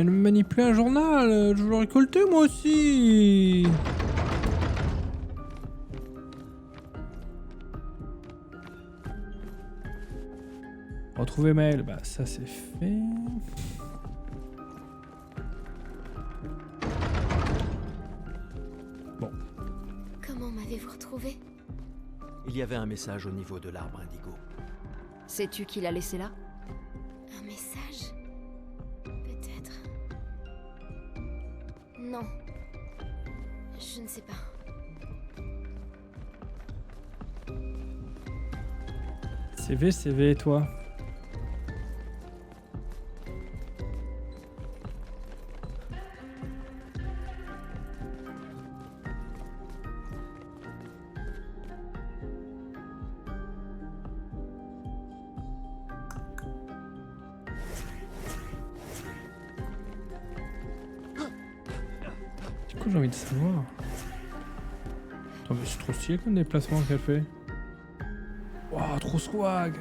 Elle me manipule un journal, je veux le récolter moi aussi. Retrouver Maël, bah ça c'est fait. Bon. Comment m'avez-vous retrouvé? Il y avait un message au niveau de l'arbre indigo. Sais-tu qui l'a laissé là? Un message? Peut-être. Non. Je ne sais pas. CV, toi. Du coup, j'ai envie de savoir. Attends, mais c'est trop stylé comme déplacement qu'elle fait. Waouh, trop swag.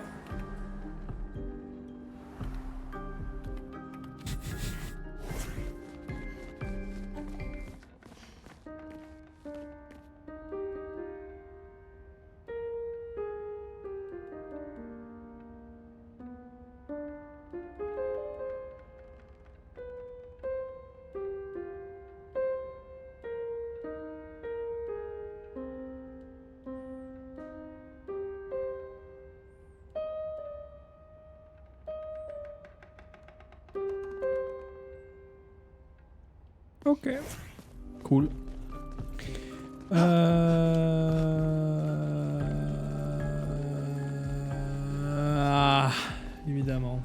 Ok. Cool. Ah, évidemment.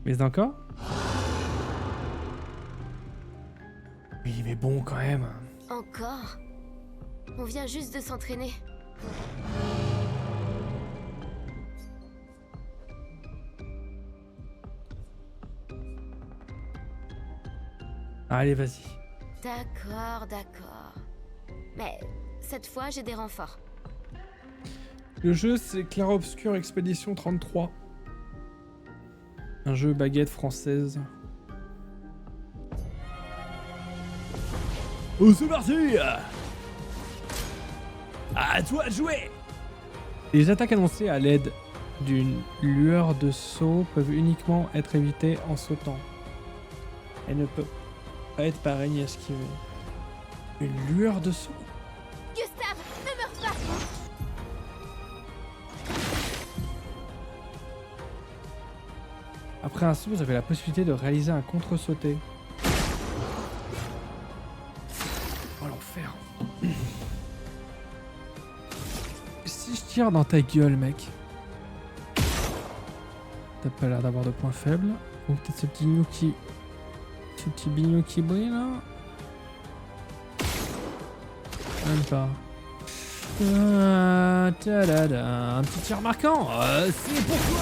Mais encore? Oui, mais bon, quand même. Encore? On vient juste de s'entraîner. Allez, vas-y. D'accord, d'accord. Mais cette fois, j'ai des renforts. Le jeu, c'est Clair-Obscur Expédition 33. Un jeu baguette française. Oh, c'est parti! À toi de jouer! Les attaques annoncées à l'aide d'une lueur de saut peuvent uniquement être évitées en sautant. Elles ne peuvent pas être pareilles ni esquivées. Une lueur de saut? Gustave, ne meurs pas! Après un saut, vous avez la possibilité de réaliser un contre-sauté. Oh l'enfer. Si je tire dans ta gueule, mec. T'as pas l'air d'avoir de points faibles. Ou peut-être ce petit gnocchi. Ce petit bignou qui brille là. Même pas. Un petit tir marquant. C'est pour toi.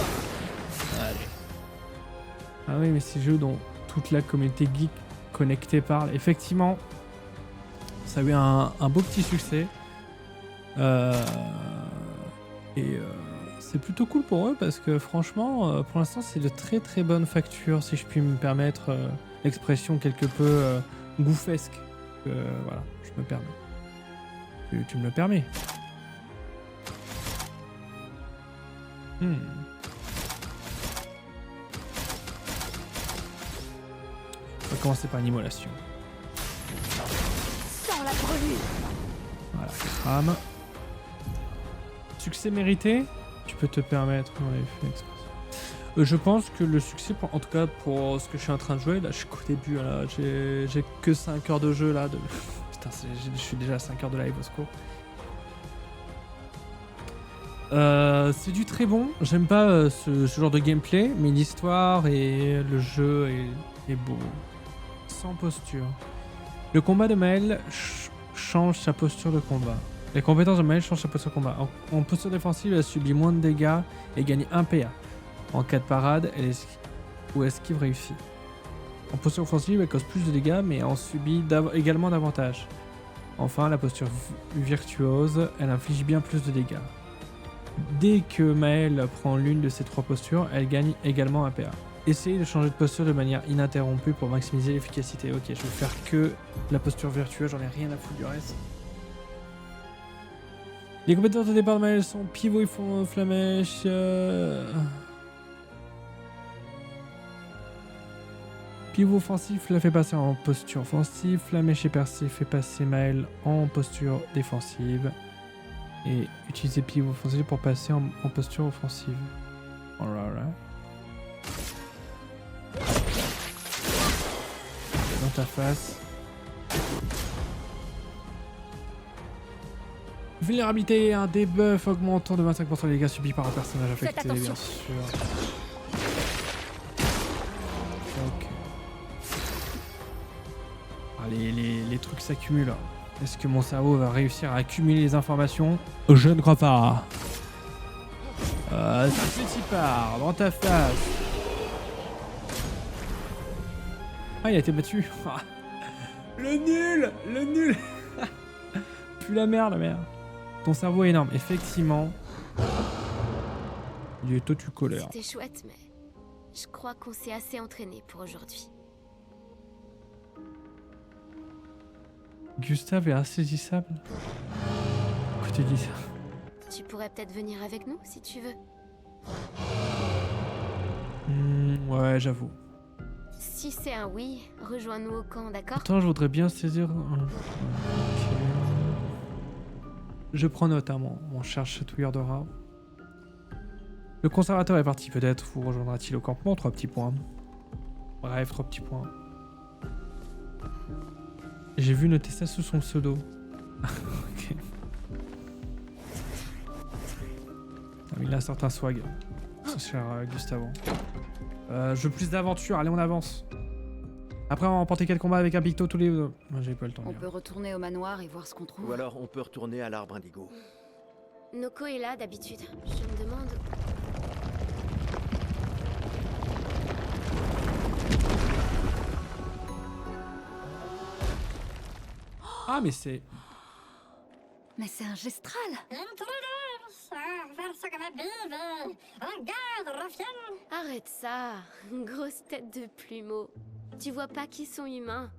Allez. Ah oui, mais ces jeux dont toute la communauté geek connectée parle. Effectivement, ça a eu un beau petit succès. C'est plutôt cool pour eux parce que franchement, pour l'instant, c'est de très très bonne facture, si je puis me permettre l'expression quelque peu goufesque. Voilà, je me permets. Tu me le permets. On va commencer par une immolation. Sans la brûlure! Voilà, crame. Succès mérité, tu peux te permettre dans les faits express. Je pense que le succès, en tout cas pour ce que je suis en train de jouer, là je suis qu'au début, là, j'ai que 5 heures de jeu là. Putain, je suis déjà à 5 heures de live au secours. C'est du très bon, j'aime pas ce genre de gameplay, mais l'histoire et le jeu est beau. Sans posture. Le combat de Maël change sa posture de combat. Les compétences de Maël changent sa posture de combat. En posture défensive, elle subit moins de dégâts et gagne 1 PA. En cas de parade, elle esquive réussie. En posture offensive, elle cause plus de dégâts, mais en subit également davantage. Enfin, la posture virtuose, elle inflige bien plus de dégâts. Dès que Maëlle prend l'une de ces 3 postures, elle gagne également un PA. Essayez de changer de posture de manière ininterrompue pour maximiser l'efficacité. Ok, je vais faire que la posture virtuelle, j'en ai rien à foutre du reste. Les compétences de départ de Maëlle sont pivot et flamèche. Pivot offensif la fait passer en posture offensive. Flamèche et percée fait passer Maëlle en posture défensive. Et utiliser pivot offensif pour passer en posture offensive. Alright. Dans ta face. Vulnérabilité, un debuff augmentant de 25% les dégâts subis par un personnage affecté, bien sûr. Ok. Ah, les trucs s'accumulent. Est-ce que mon cerveau va réussir à accumuler les informations? Je ne crois pas. Petit part, dans ta face. Ah, il a été battu. Le nul. Puis la merde. Ton cerveau est énorme, effectivement. Il est tôt tu colère. C'était chouette, mais je crois qu'on s'est assez entraîné pour aujourd'hui. Gustave est insaisissable. Pourquoi tu dis ça? Tu pourrais peut-être venir avec nous si tu veux. Ouais, j'avoue. Si c'est un oui, rejoins-nous au camp, d'accord? Pourtant, je voudrais bien saisir. Ok. Je prends note, hein, mon cher chatouilleur de rats. Le conservateur est parti, peut-être vous rejoindra-t-il au campement? 3 petits points. Bref, 3 petits points. J'ai vu noter ça sous son pseudo. Ok. Ah, il a un certain swag, ce cher Gustavo. Je veux plus d'aventure, allez on avance. Après on va remporter quel combat avec un picto tous les deux. J'ai pas le temps. On peut retourner au manoir et voir ce qu'on trouve. Ou alors on peut retourner à l'arbre indigo. Noko est là d'habitude. Je me demande... Ah mais c'est... Mais c'est un gestral. Arrête ça, grosse tête de plumeau. Tu vois pas qu'ils sont humains.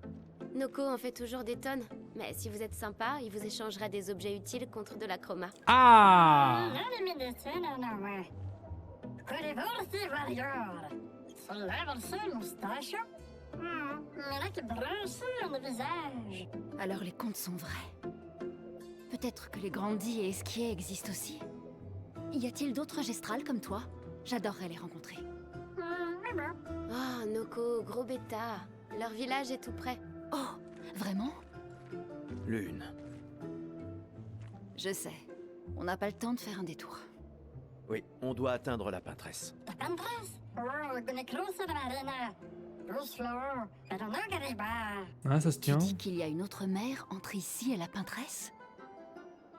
Noko en fait toujours des tonnes, mais si vous êtes sympa, il vous échangera des objets utiles contre de la chroma. Ah Alors les contes sont vrais. Peut-être que les grandis et esquiers existent aussi. Y a-t-il d'autres gestrales comme toi? J'adorerais les rencontrer. Oh, Noko, gros bêta. Leur village est tout près. Oh, vraiment? Lune. Je sais. On n'a pas le temps de faire un détour. Oui, on doit atteindre la peintresse. Ah ça se Tu tient. dis qu'il y a une autre mer entre ici et la peintresse?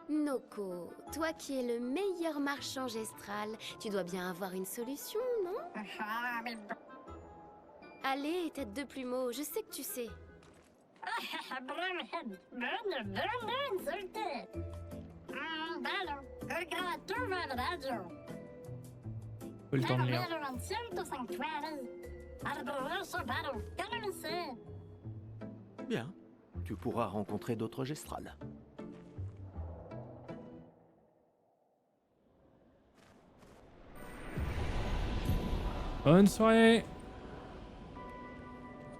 Noko, toi qui es le meilleur marchand gestral, tu dois bien avoir une solution, non? Allez, tête de plumeau, je sais que tu sais. Pas le temps de lire. Bien. Tu pourras rencontrer d'autres gestrales. Bonne soirée.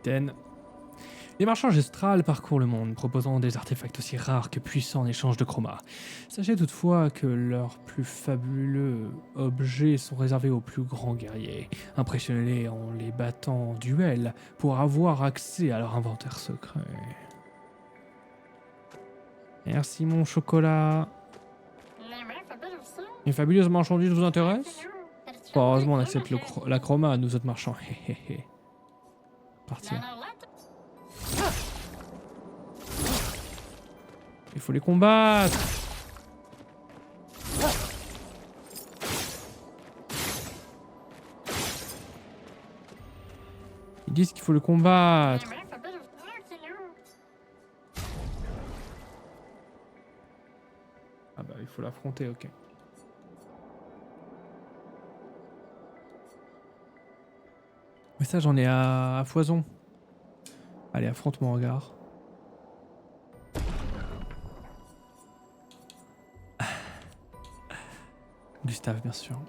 Ten. Les marchands gestrales parcourent le monde, proposant des artefacts aussi rares que puissants en échange de chroma. Sachez toutefois que leurs plus fabuleux objets sont réservés aux plus grands guerriers. Impressionnez-les en les battant en duel pour avoir accès à leur inventaire secret. Merci mon chocolat. Les fabuleuses marchandises vous intéressent? Heureusement on accepte la chroma à nous autres marchands. Partir. Il faut les combattre. Ils disent qu'il faut le combattre. Ah bah il faut l'affronter, ok. ça, j'en ai à foison. Allez, affronte mon regard. Gustave, bien sûr.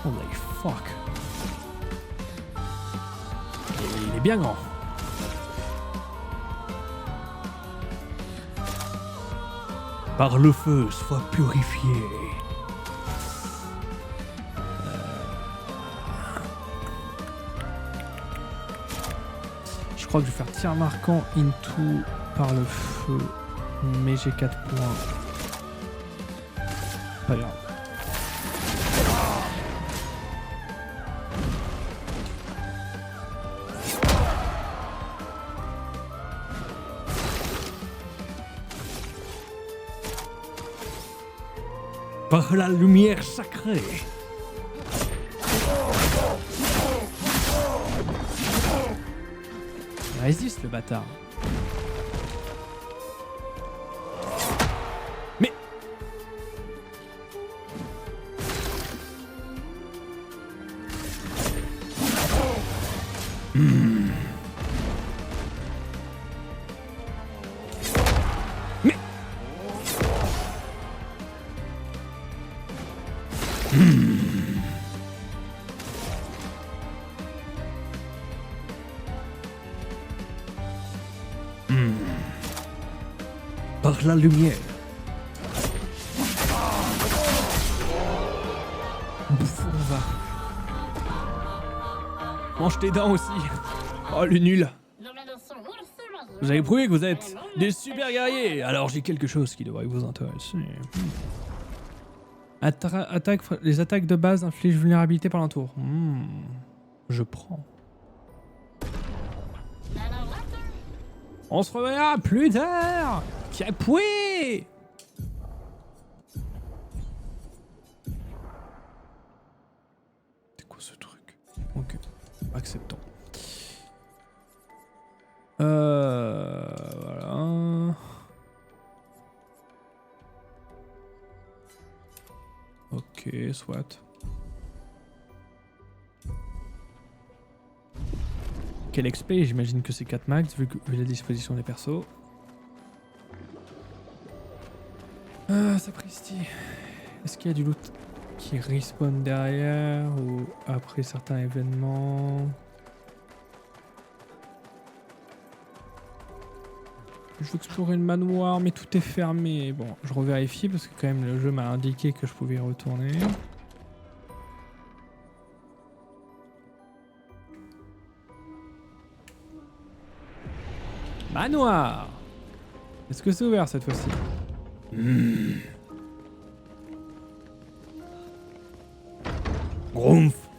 Holy fuck. Il est bien grand. Par le feu, sois purifié. Je crois que je vais faire tir marquant into par le feu. Mais j'ai 4 points. Pas grave. Par la lumière sacrée. Il résiste le bâtard. Mais... Mais... Par la lumière. Bouffon va. Mange tes dents aussi. Oh le nul. Vous avez prouvé que vous êtes des super guerriers. Alors j'ai quelque chose qui devrait vous intéresser. Les attaques de base infligent vulnérabilité par un tour. Je prends. On se reverra plus tard. Capoué. C'est quoi ce truc? Ok, acceptons. Voilà. Ok, soit. Quel XP? J'imagine que c'est 4 max vu la disposition des persos. Sapristi. Est-ce qu'il y a du loot qui respawn derrière ou après certains événements? Je veux explorer le manoir mais tout est fermé. Bon, je revérifie parce que quand même le jeu m'a indiqué que je pouvais y retourner. Manoir! Est-ce que c'est ouvert cette fois-ci? Grumpf!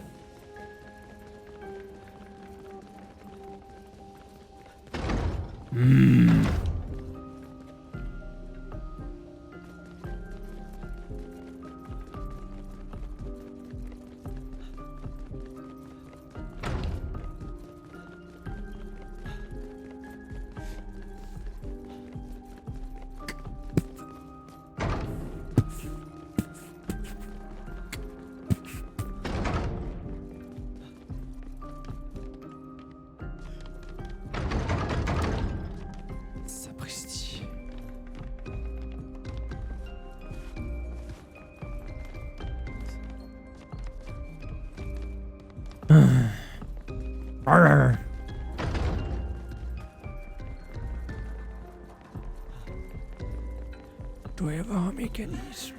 Sapristi. Il doit y avoir un mécanisme.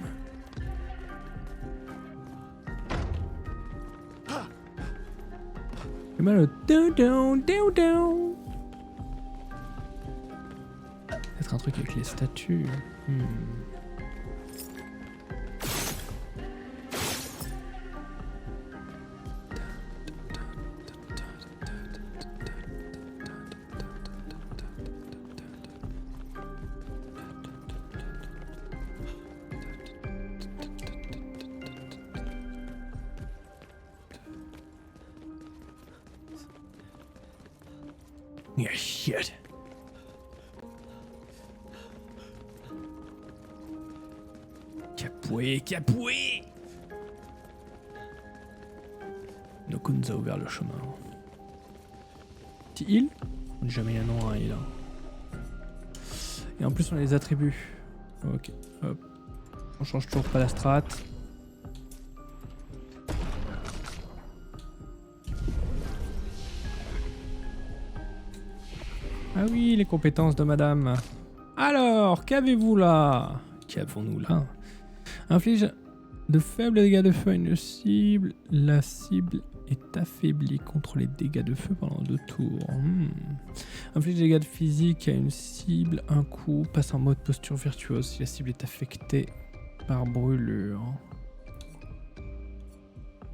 J'ai mal au doudou. Peut-être un truc avec les statues. Yeah, shit. Capoué. Noko nous a ouvert le chemin. Petit heal? On dit jamais non à un heal. Et en plus on a les attributs. Ok, hop. On change toujours pas la strat. Ah oui, les compétences de madame. Alors, qu'avez-vous là? Qu'avons-nous là? Inflige de faibles dégâts de feu à une cible. La cible est affaiblie contre les dégâts de feu pendant 2 tours. Inflige des dégâts de physique à une cible, un coup. Passe en mode posture virtuose si la cible est affectée par brûlure.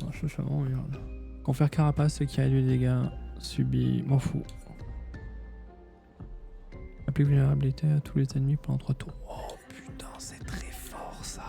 Oh, je suis vraiment merde. Confère carapace qui réduit les dégâts subis. M'en fous. Applique vulnérabilité à tous les ennemis pendant 3 tours. Oh putain, c'est très fort ça.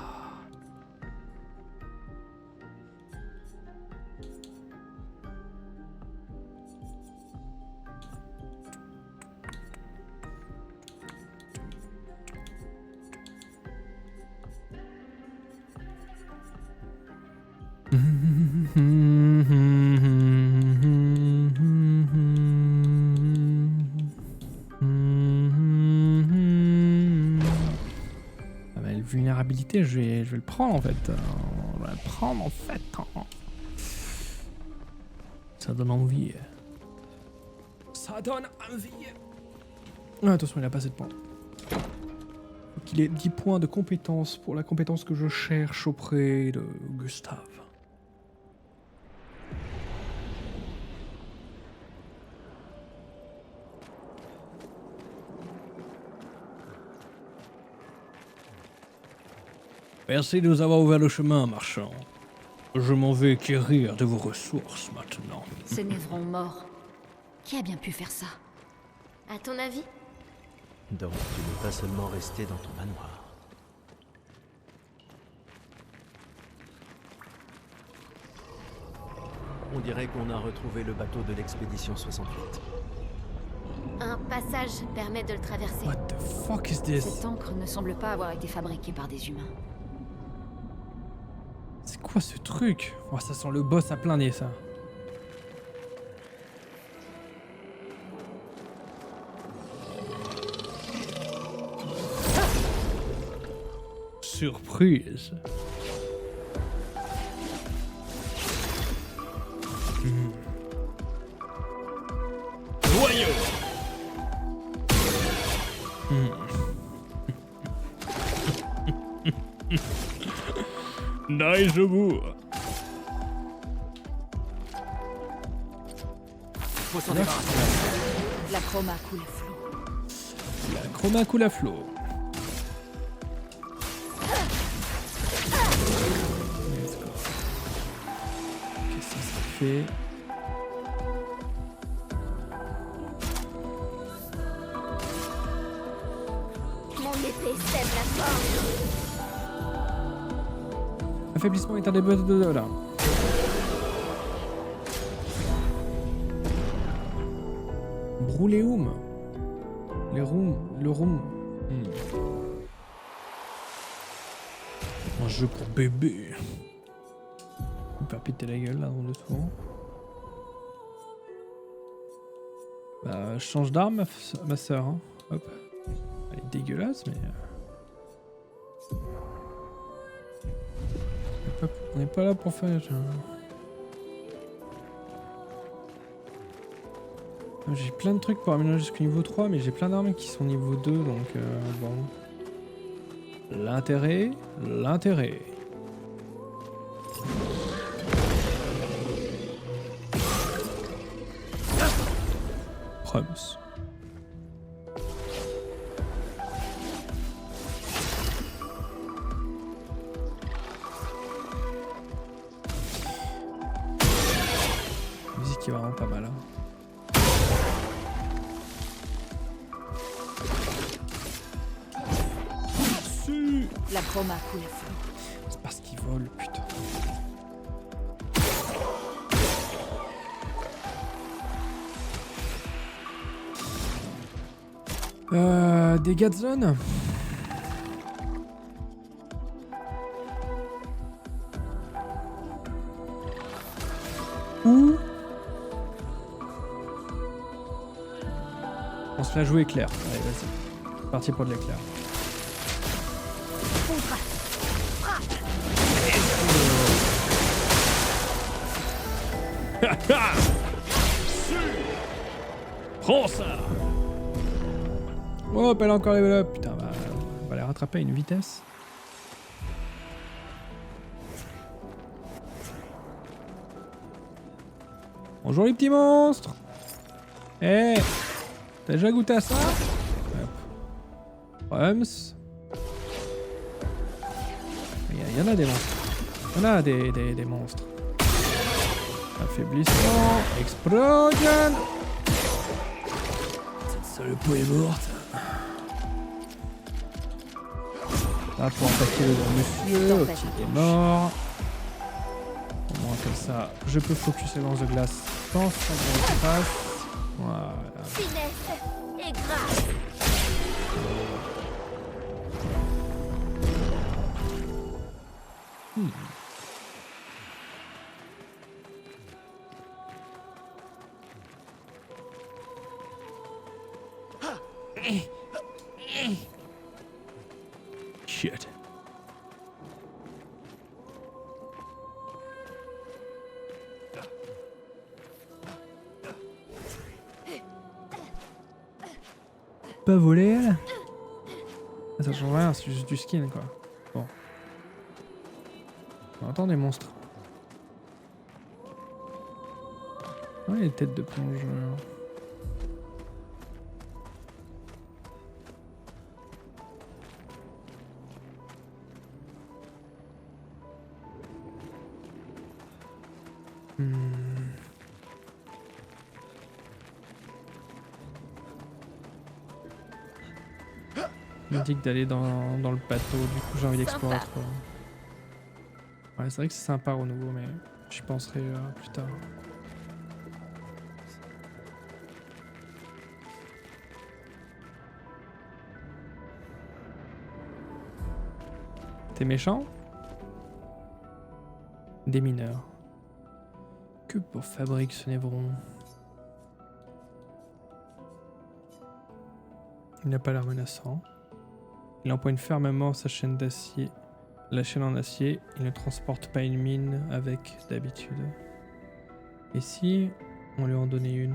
Vulnérabilité, je vais le prendre en fait. On va le prendre en fait. Ça donne envie. Ça donne envie. Ah, attention, il a pas assez de points. Faut qu'il ait 10 points de compétence pour la compétence que je cherche auprès de Gustave. Merci de nous avoir ouvert le chemin, marchand. Je m'en vais quérir de vos ressources maintenant. Ces névrons morts. Qui a bien pu faire ça? À ton avis? Donc tu n'es pas seulement resté dans ton manoir. On dirait qu'on a retrouvé le bateau de l'expédition 68. Un passage permet de le traverser. What the fuck is this? Cette encre ne semble pas avoir été fabriquée par des humains. C'est quoi ce truc? Oh, ça sent le boss à plein nez, ça. Surprise. Joyeux. Nice bout. Faut s'en débarrasser. La chroma coule à flot. La chroma coule à flot. Let's go. Qu'est-ce que ça fait? Mon épée sème la force. Affaiblissement est un des boss de là. Brouléum. Le room. Un jeu pour bébé. On peut péter la gueule là en dessous. Bah, je change d'arme, ma soeur. Hein. Hop. Elle est dégueulasse, mais. On n'est pas là pour faire. J'ai plein de trucs pour améliorer jusqu'au niveau 3, mais j'ai plein d'armes qui sont niveau 2, donc bon. L'intérêt. Proms. La musique est vraiment pas mal. Hein. La chroma coule à flot. C'est parce qu'il vole, putain. Dégâts de zone. coup... On se la joue éclair. Allez, vas-y. C'est parti pour de l'éclair. Prends ça. Oh, elle a encore level up. Putain, on va les rattraper à une vitesse. Bonjour les petits monstres. Eh, t'as déjà goûté à ça? Rums. Il y en a des monstres. Il y en a des monstres. Affaiblissement. Explosion. Cette sale peau est morte. Là pour attaquer le gros monsieur. Ok, il est mort. Au moins comme ça, je peux focus les lances de glace sans sa grosse face. Voilà. Finesse et grâce. Shit. Pas voler elle? Ah, ça change rien, c'est juste du skin quoi. Bon. On entend des monstres. Ouais, les têtes de plongeurs. Il me dit que d'aller dans le bateau, du coup j'ai envie d'explorer trop. Ouais, c'est vrai que c'est sympa au nouveau, mais j'y penserai plus tard. T'es méchant? Des mineurs. Que pour fabrique ce névron? Il n'a pas l'air menaçant. Il empoigne fermement sa chaîne d'acier. La chaîne en acier, il ne transporte pas une mine avec d'habitude. Et si on lui en donnait une?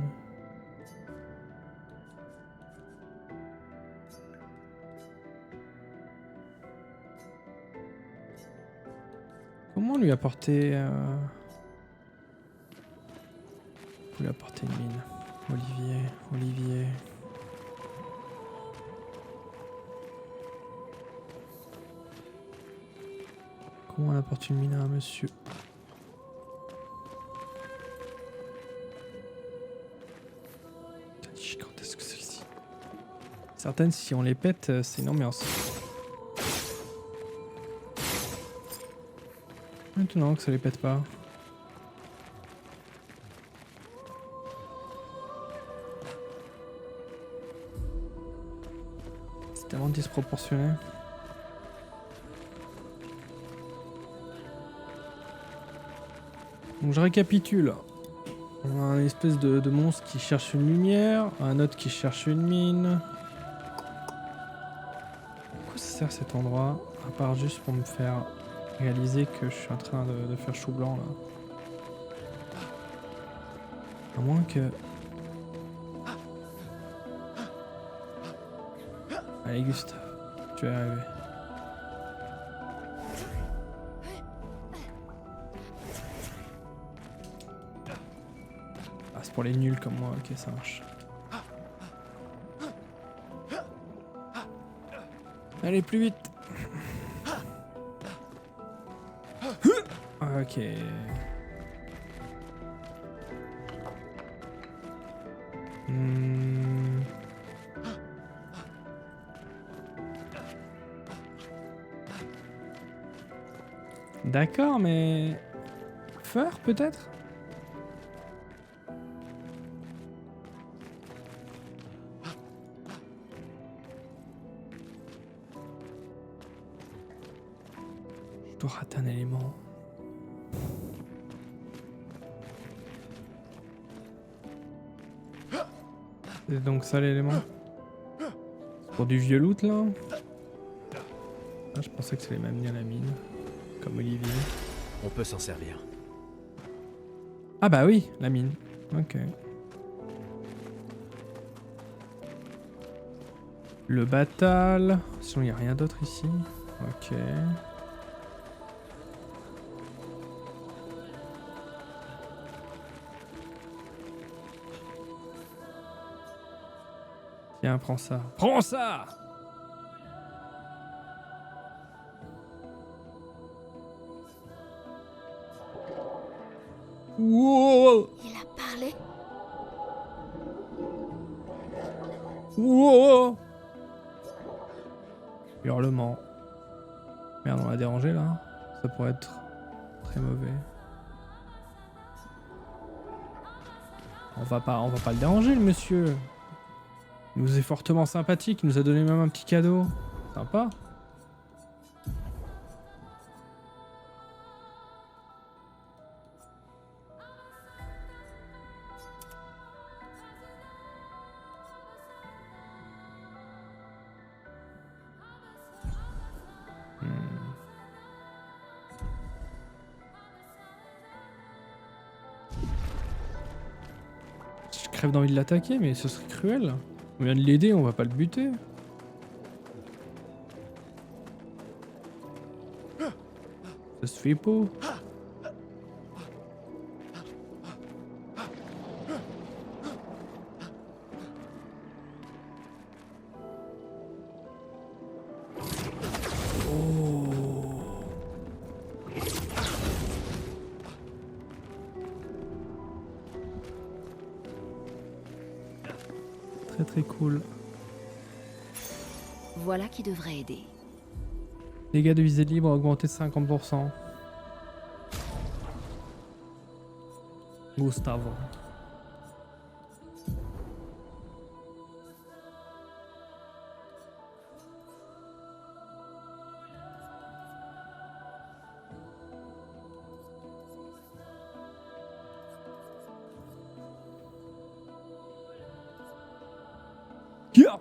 Comment lui apporter... lui apporter une mine? Olivier... Comment on apporte une mine à un monsieur? Putain, gigantesque celle-ci. Certaines, si on les pète, c'est une ambiance. Maintenant que ça les pète pas. C'est tellement disproportionné. Donc je récapitule. On a une espèce de monstre qui cherche une lumière, un autre qui cherche une mine. À quoi ça sert cet endroit? À part juste pour me faire réaliser que je suis en train de faire chou blanc là. À moins que... Allez Gustave, tu vas y arriver. Pour les nuls comme moi, ok ça marche. Allez plus vite. Ok. D'accord, mais... Feur peut-être? Je dois rater un élément. C'est donc ça l'élément. C'est pour du vieux loot là. Ah, je pensais que ça allait m'amener à la mine. Comme Olivier. On peut s'en servir. Ah bah oui, la mine. Ok. Le batal. Sinon il n'y a rien d'autre ici. Ok. Tiens, prends ça. Prends ça! Wow! Il a parlé. Wow! Hurlement. Merde, on l'a dérangé là. Ça pourrait être très mauvais. On va pas le déranger, le monsieur. Il nous est fortement sympathique. Il nous a donné même un petit cadeau. Sympa. Je crève d'envie de l'attaquer, mais ce serait cruel. On vient de l'aider, on va pas le buter. Ça se fait pas. Très très cool. Voilà qui devrait aider. Dégâts de visée libre augmentés de 50%. Gustavo. Yeah.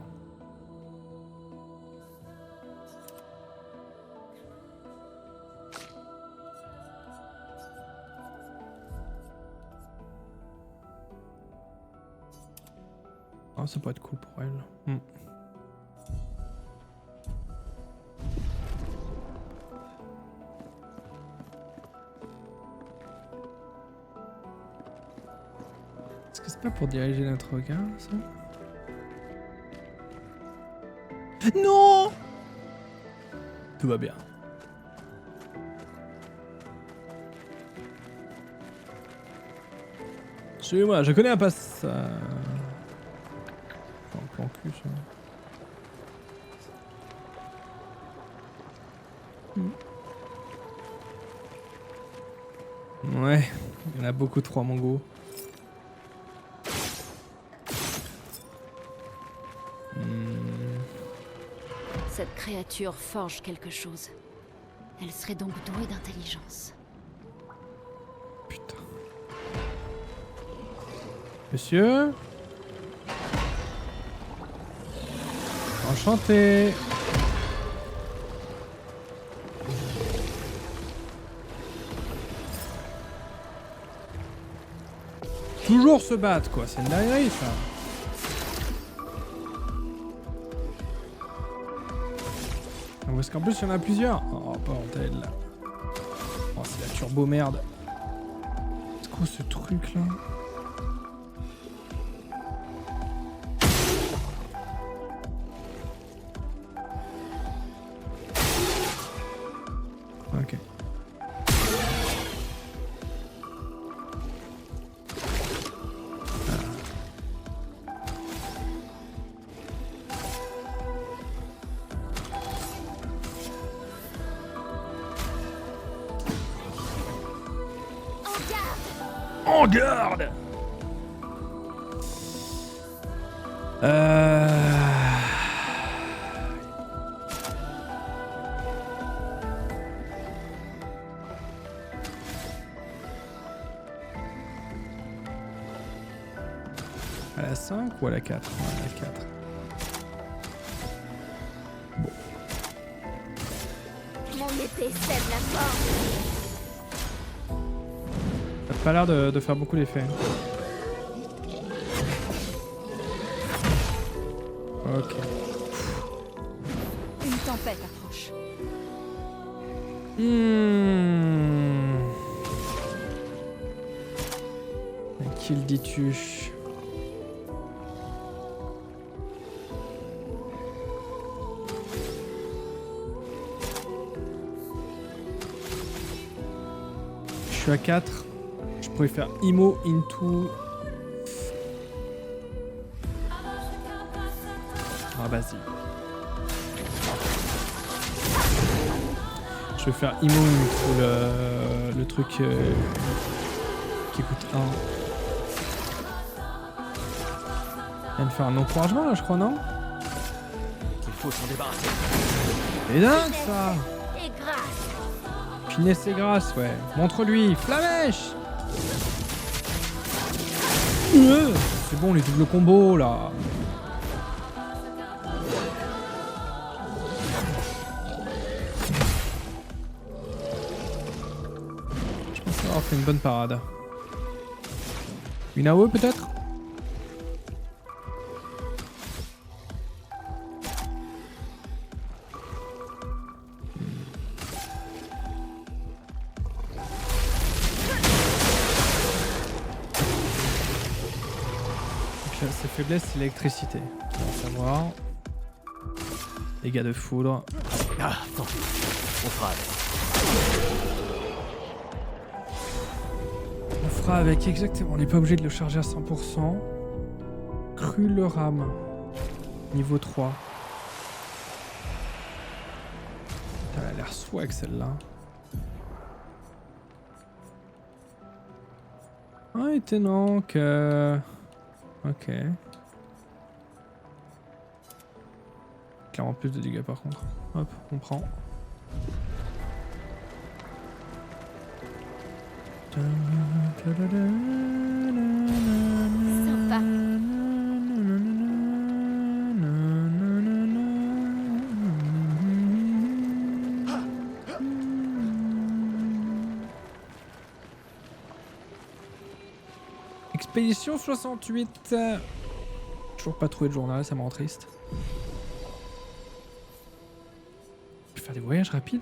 Ah, ça pourrait être cool pour elle. Est-ce que c'est pas pour diriger notre regard, ça? Non! Tout va bien. Suivez-moi, je connais un passage. Un plan cul, ça. Ouais, il y en a beaucoup trop, mon go. Cette créature forge quelque chose. Elle serait donc douée d'intelligence. Putain. Monsieur? Enchanté. Toujours se battre, quoi. C'est une dinguerie, ça. Parce qu'en plus, il y en a plusieurs. Oh, bordel. Oh, c'est la turbo merde. C'est quoi ce truc, là? Ok. En garde! À la 5 ou à la 4? Ouais, à la 4. Mon épée sème la forme. Ça a pas l'air de faire beaucoup d'effet. Ok. Une tempête approche. Qui le dis-tu? Je suis à 4. Je pourrais faire Imo into... Ah vas-y. Je vais faire Imo into le truc qui coûte 1. Il vient de faire un encouragement là je crois, non? Il faut s'en débarrasser. C'est dingue ça! Et grâce. Finesse et grâce, ouais. Montre-lui, Flamèche! C'est bon, les doubles combos là. Je pense avoir fait une bonne parade. Une AOE peut-être? Ses faiblesses, c'est l'électricité. On va savoir. Dégâts de foudre. Ah, tant pis. On fera avec. On fera avec exactement. On n'est pas obligé de le charger à 100%. Cru le rame. Niveau 3. Putain, elle a l'air swag celle-là. Ah, étonnant que... Ok. Clairement plus de dégâts par contre. Hop, on prend. Sympa. Expédition 68. Toujours pas trouvé de journal, ça me rend triste. Je vais faire des voyages rapides.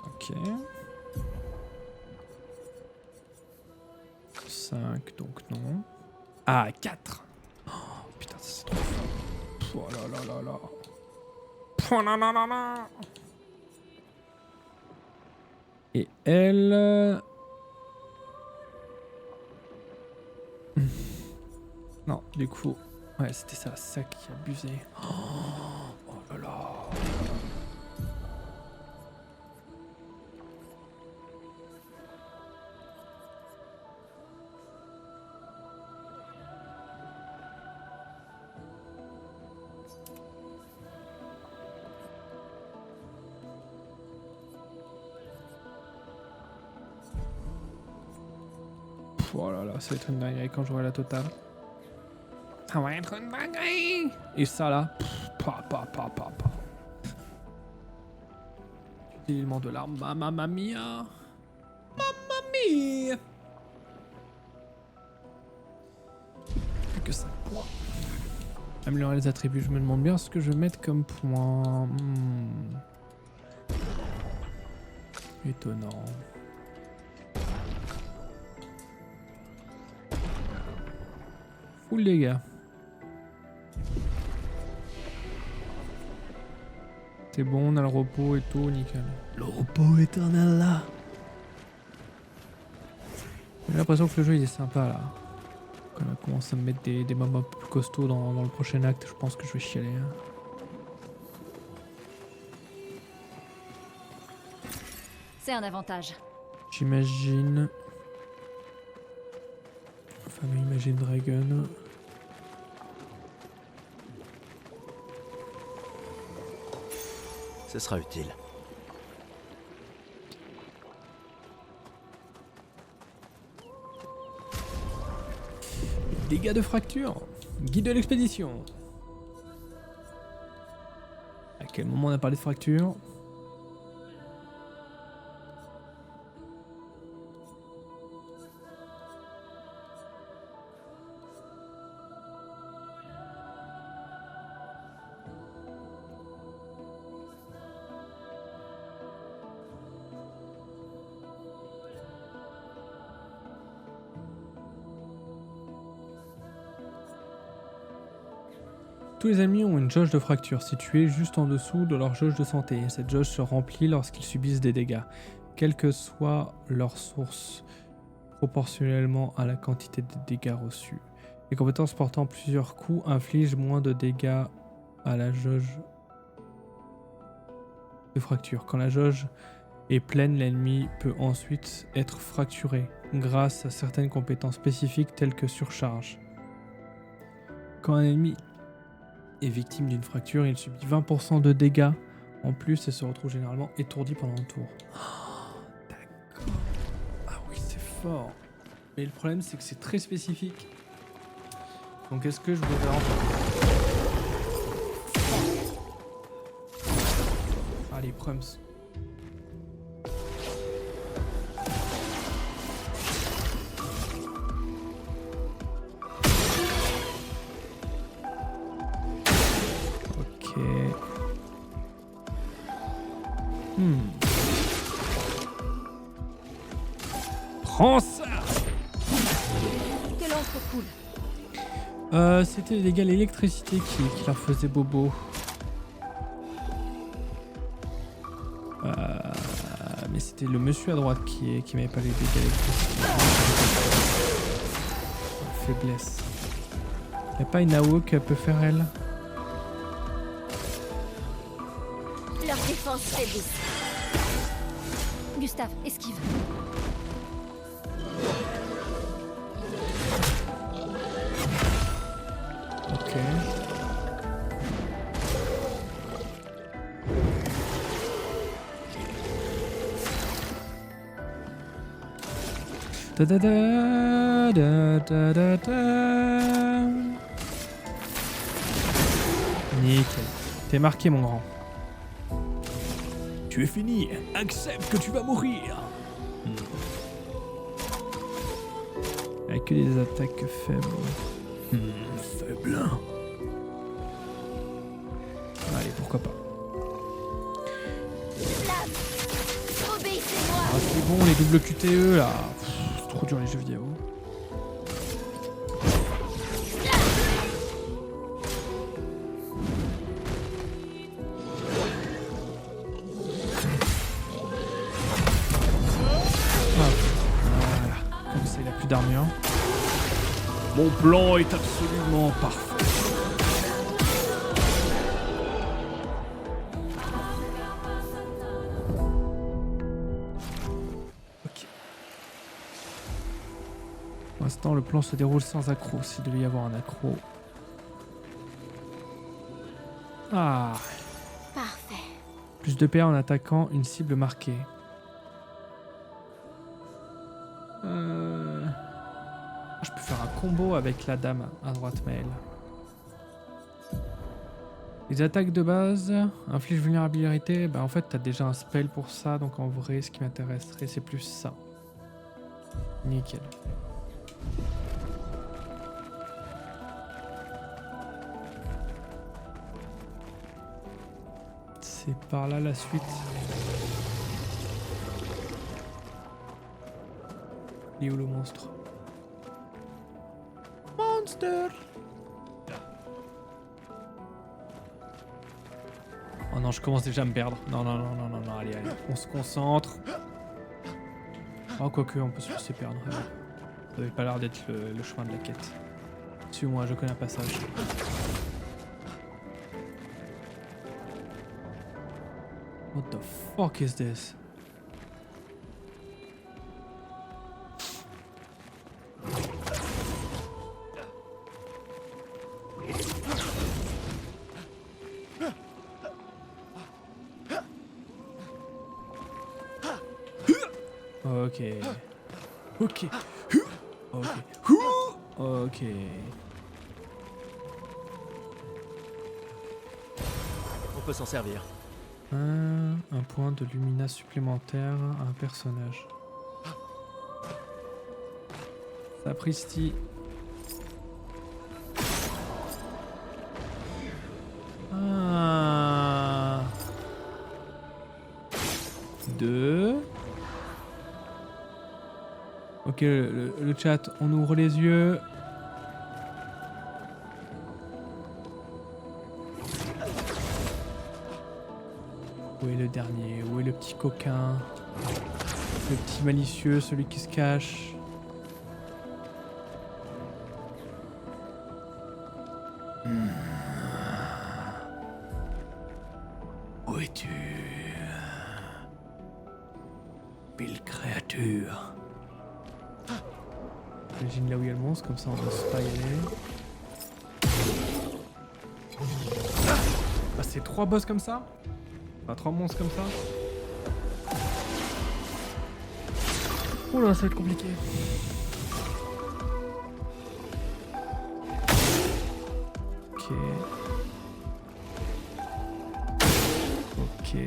Ok. 5, donc non. Ah, 4. Oh, putain, ça c'est trop fort. Oh là là là là. Oh là là là là. Et elle... Non, du coup... Ouais, c'était ça qui abusait. Oh là là. Oh là là, ça va être une dinguerie quand j'aurai la totale. Ça va être une dinguerie. Et ça là, pa. Élément de l'arme, mamma mia. Mamma mia. Plus que 5 points. Améliorer les attributs, je me demande bien ce que je vais mettre comme point. Étonnant. Full dégâts. C'est bon, on a le repos et tout, nickel. Le repos éternel là. J'ai l'impression que le jeu il est sympa là. Quand on commence à me mettre des mobs plus costauds dans le prochain acte, je pense que je vais chialer. Hein. C'est un avantage. J'imagine. Enfin, Imagine Dragon. Ce sera utile. Dégâts de fracture. Guide de l'expédition. À quel moment on a parlé de fracture? Tous les ennemis ont une jauge de fracture située juste en dessous de leur jauge de santé. Cette jauge se remplit lorsqu'ils subissent des dégâts, quelle que soit leur source, proportionnellement à la quantité de dégâts reçus. Les compétences portant plusieurs coups infligent moins de dégâts à la jauge de fracture. Quand la jauge est pleine, l'ennemi peut ensuite être fracturé grâce à certaines compétences spécifiques telles que surcharge. Quand un ennemi est victime d'une fracture, il subit 20% de dégâts en plus et se retrouve généralement étourdi pendant le tour. Oh, d'accord. Ah oui, c'est fort. Mais le problème, c'est que c'est très spécifique. Donc est-ce que je devrais rentrer? Allez, Prums. Prends ça! Quel encre coule? C'était les dégâts de l'électricité qui leur faisait bobo. Mais c'était le monsieur à droite qui m'avait pas les dégâts d'électricité. Faiblesse. Y'a pas une AO qu'elle peut faire elle? Leur défense faiblisse. Gustave, esquive. Ok. Da da da da da da da. Nickel. T'es marqué, mon grand. Tu es fini. Accepte que tu vas mourir. Avec que des attaques faibles. Faible. Allez, pourquoi pas. Obéissez-moi. Ah, c'est bon, les doubles QTE là. Pff, c'est trop dur les jeux vidéo. Voilà. Comme ça, il a plus d'armure. Mon plan est absolument parfait. Ok. Pour l'instant, le plan se déroule sans accro. S'il devait y avoir un accro. Ah. Parfait. Plus de PA en attaquant une cible marquée. Je peux faire un combo avec la dame à droite mail. Les attaques de base infligent vulnérabilité. Bah en fait t'as déjà un spell pour ça, donc en vrai ce qui m'intéresserait c'est plus ça. Nickel. C'est par là la suite. Il est où le monstre? Monster! Oh non, je commence déjà à me perdre. Non, non, non, non, non, non, allez, allez. On se concentre. Oh, quoique, on peut se laisser perdre. Ça n'avait pas l'air d'être le chemin de la quête. Suis-moi, je connais un passage. What the fuck is this? Ok. Ok. Ok. Ok. On peut s'en servir. Un point de lumina supplémentaire à un personnage. Sapristi. Ah. 2. Ok, le chat, on ouvre les yeux. Où est le dernier? Où est le petit coquin? Le petit malicieux, celui qui se cache? Où es-tu? Belle créature. J'imagine là où il y a le monstre, comme ça on n'ose pas y aller. Bah c'est 3 boss comme ça? Enfin 3 monstres comme ça? Oula, ça va être compliqué. Ok. Ok.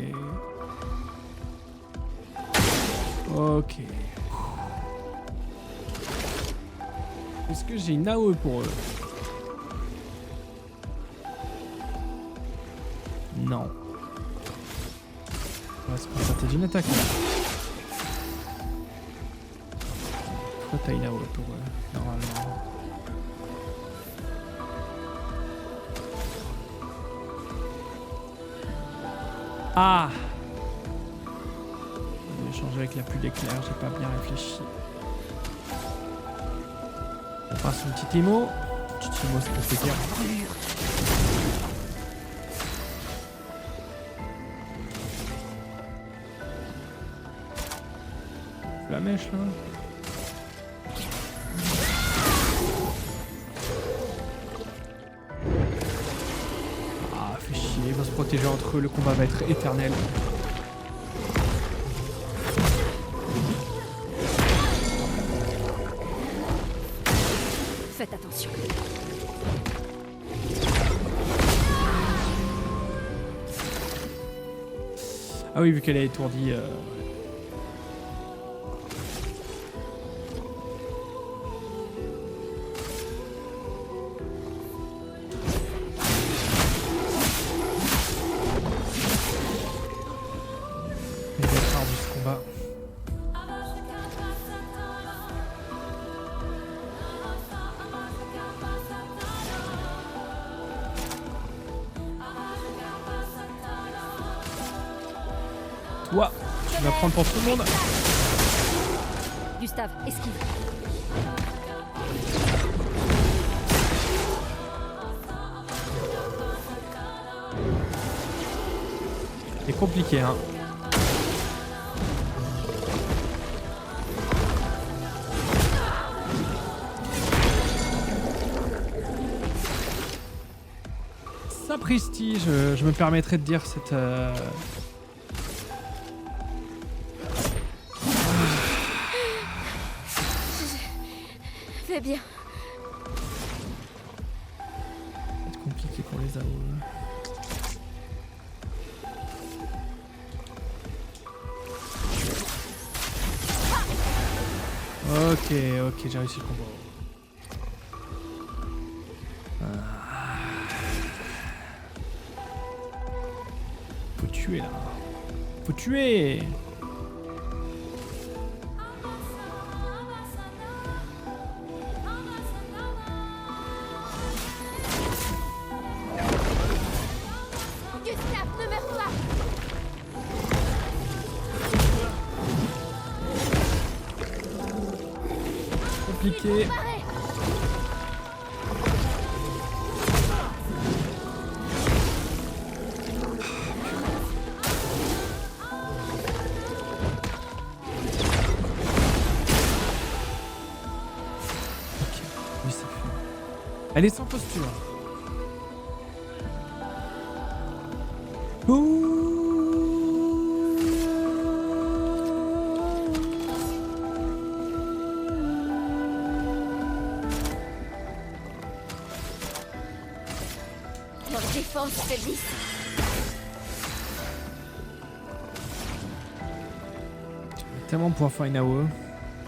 Ok. Est-ce que j'ai une AOE pour eux? Non. On va se contenter d'une attaque. Toi t'as une AOE pour eux, normalement. Ah! On va échanger avec la pluie d'éclair, j'ai pas bien réfléchi. On passe une petite émo. Petite émo, ça peut dire. La mèche là. Ah, fait chier, ils vont se protéger entre eux, le combat va être éternel. Faites attention. Ah oui, vu qu'elle est étourdie. Elle va être ardu ce combat. Toi, tu vas prendre pour tout le monde. Gustave, esquive. C'est compliqué, hein. Sapristi, je me permettrai de dire cette... Fais bien. C'est compliqué pour les AOE. Ok, ok, j'ai réussi le combo. Faut tuer là. Faut tuer. Gustave, ne meurs pas. Compliqué. Pareil. Ok, oui c'est fait. Elle est sans posture. défense faiblissent. Tellement pouvoir faire une AOE.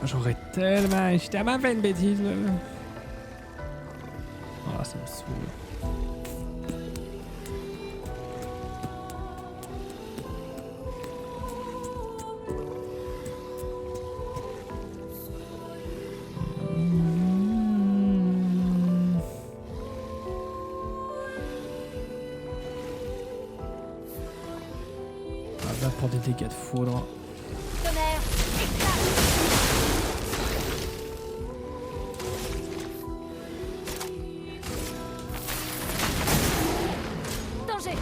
J'aurais tellement... J'ai tellement fait une bêtise là. Ah, ça me saoule. Ah, là pour des dégâts de foudre. Tonnerre, danger.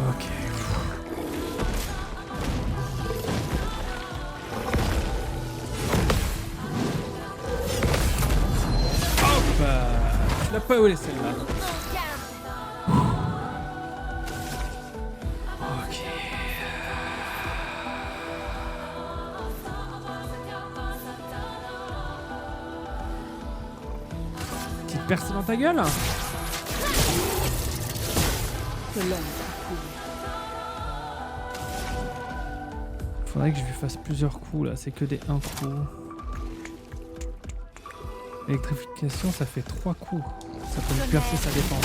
Ok. Hop. Je l'ai pas eu celle-là. Ok. Petite percée dans ta gueule. Faudrait que je lui fasse plusieurs coups là, c'est que des 1 coup. Électrification, ça fait 3 coups. Ça peut me percer sa défense.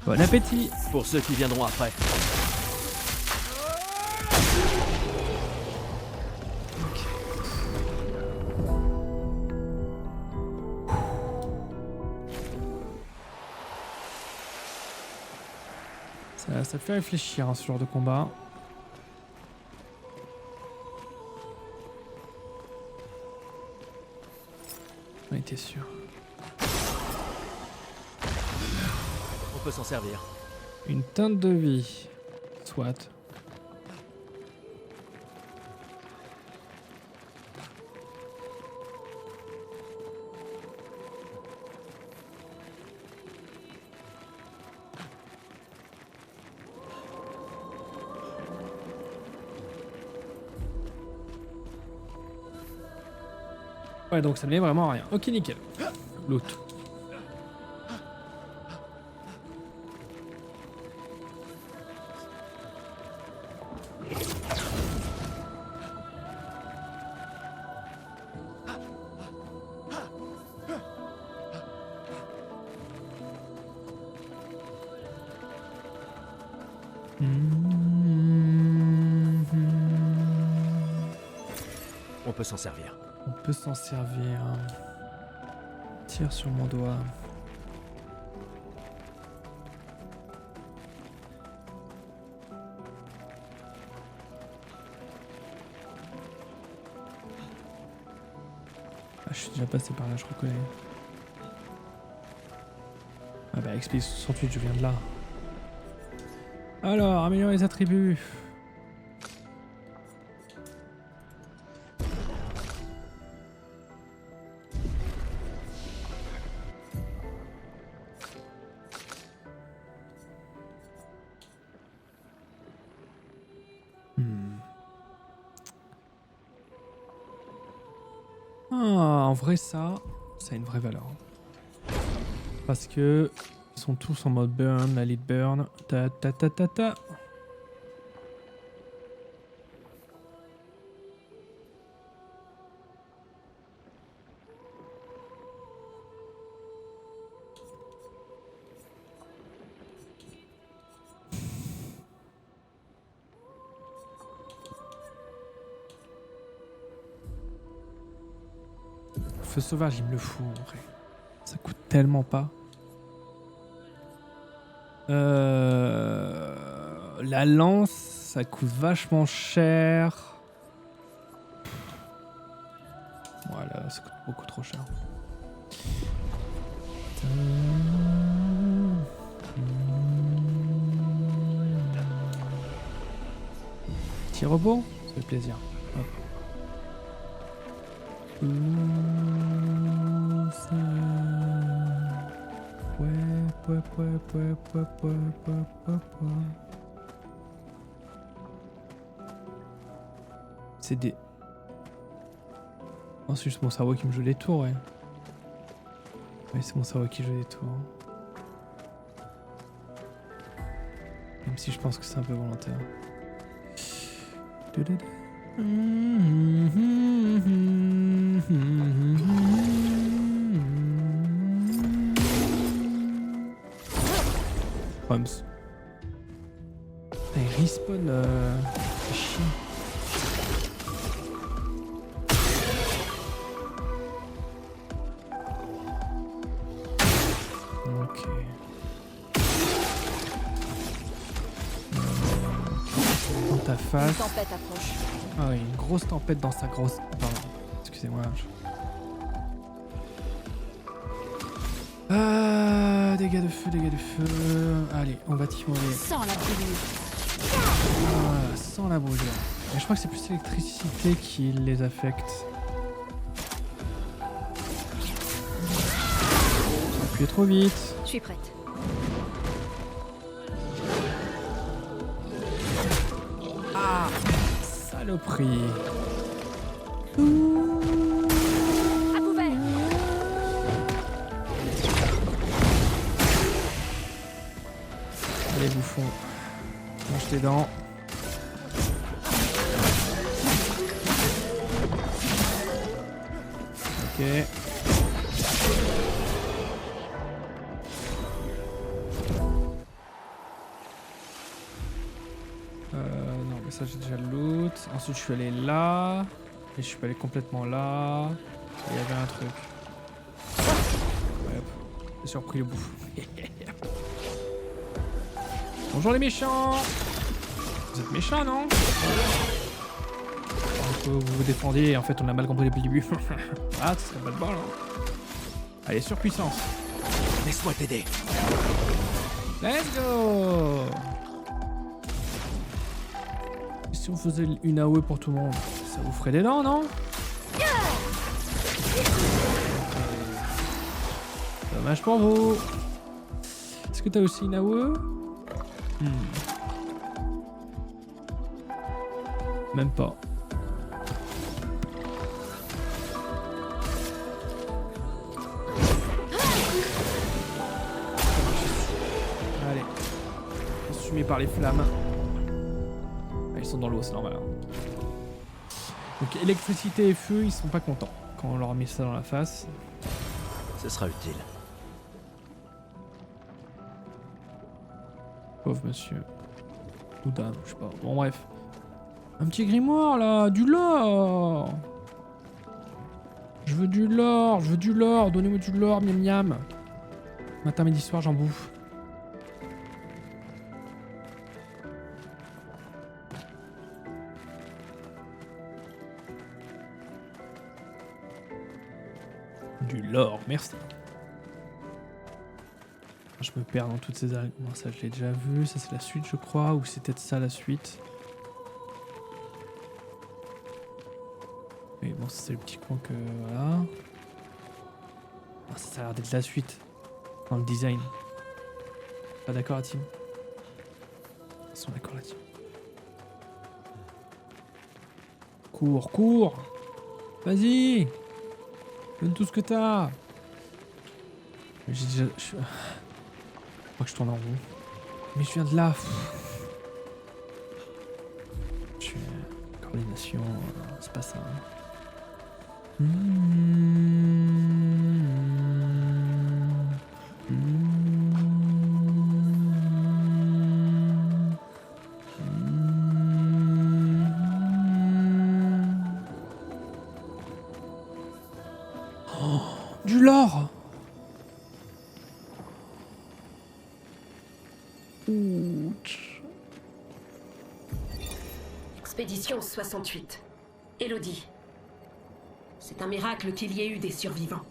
Bon appétit. Pour ceux qui viendront après. Ça fait réfléchir hein, ce genre de combat. On était sûr. On peut s'en servir. Une teinte de vie. Soit. Ouais, donc ça ne met vraiment à rien. Ok, nickel. Loot. On peut s'en servir. On peut s'en servir. Tire sur mon doigt. Ah, je suis déjà passé par là, je reconnais. Ah bah XP 68, je viens de là. Alors, améliorer les attributs. Ah, en vrai ça a une vraie valeur. Parce que ils sont tous en mode burn, la lead burn. Ta ta ta ta ta. Feu sauvage, il me le fout en vrai. Ça coûte tellement pas. La lance, ça coûte vachement cher. Voilà, ça coûte beaucoup trop cher. Petit robot, ça fait plaisir. Hop. C'est des... Oh, c'est juste mon cerveau qui me joue des tours, ouais. Oui, c'est mon cerveau qui joue des tours. Même si je pense que c'est un peu volontaire. Rums. Il respawn c'est chiant. Ok. Dans ta face. Une tempête approche. Ah oui, une grosse tempête dans sa grosse... Pardon, excusez-moi. Dégâts de feu, dégâts de feu. Allez, on va timoler. Sans la brûlure. Voilà, sans la brûlure. Mais je crois que c'est plus l'électricité qui les affecte. J'ai appuyé trop vite. Je suis prête. Ah, saloperie. À couvert. Allez, bouffon. Mange tes dents. Ok. Non, mais ça j'ai déjà le loot. Ensuite je suis allé là. Et je suis pas allé complètement là. Et il y avait un truc. Ouais, hop. J'ai surpris le bouffe. Bonjour les méchants. Vous êtes méchants, non? Vous vous défendiez et en fait on a mal compris depuis le début. Ah, ce serait pas de bol, hein. Allez, surpuissance. Laisse-moi t'aider. Let's go. Et si on faisait une AOE pour tout le monde, ça vous ferait des dents, non? Dommage pour vous. Est-ce que t'as aussi une AOE? Même pas. Allez. Consumé par les flammes. Ah, ils sont dans l'eau, c'est normal. Hein. Donc électricité et feu, ils sont pas contents quand on leur met ça dans la face. Ce sera utile. Pauvre monsieur. Ou dame, je sais pas. Bon bref. Un petit grimoire là, du lore. Je veux du lore, donnez-moi du lore, miam miam. Matin, midi, soir, j'en bouffe. Du lore, merci. Je me perds dans toutes ces arènes. Bon, ça je l'ai déjà vu, ça c'est la suite je crois, ou c'est peut-être ça la suite. Mais bon, ça c'est le petit coin que... voilà. Ah, ça a l'air d'être la suite. Dans le design. Pas d'accord la team? Ils sont d'accord la team. Cours, cours! Vas-y! Donne tout ce que t'as! J'ai déjà... Je crois que je tourne en rond. Mais je viens de là. Je suis... Coordination... c'est pas ça. Oh, du lore. Ouch. Expédition 68. Élodie. C'est un miracle qu'il y ait eu des survivants.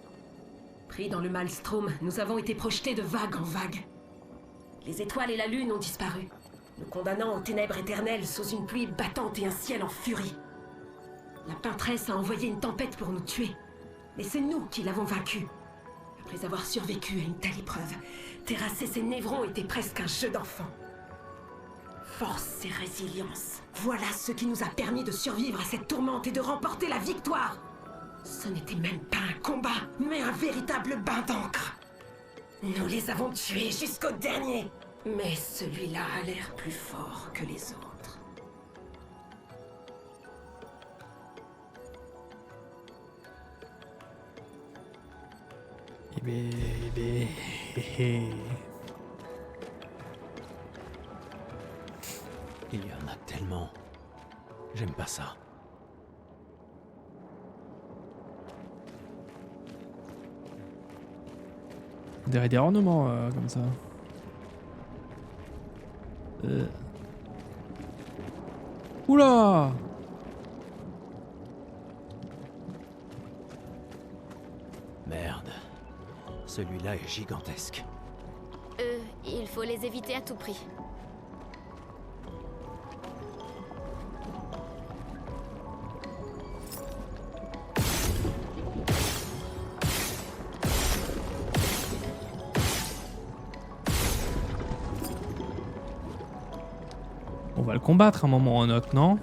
Pris dans le Maelstrom, nous avons été projetés de vague en vague. Les étoiles et la lune ont disparu, nous condamnant aux ténèbres éternelles sous une pluie battante et un ciel en furie. La peintresse a envoyé une tempête pour nous tuer, mais c'est nous qui l'avons vaincue. Après avoir survécu à une telle épreuve, terrasser ses névrons était presque un jeu d'enfant. Force et résilience. Voilà ce qui nous a permis de survivre à cette tourmente et de remporter la victoire. Ce n'était même pas un combat, mais un véritable bain d'encre. Nous les avons tués jusqu'au dernier. Mais celui-là a l'air plus fort que les autres. Il y en a tellement. J'aime pas ça. On dirait des ornements comme ça. Oula! Merde. Celui-là est gigantesque. Il faut les éviter à tout prix. On va le combattre un moment ou un autre, non?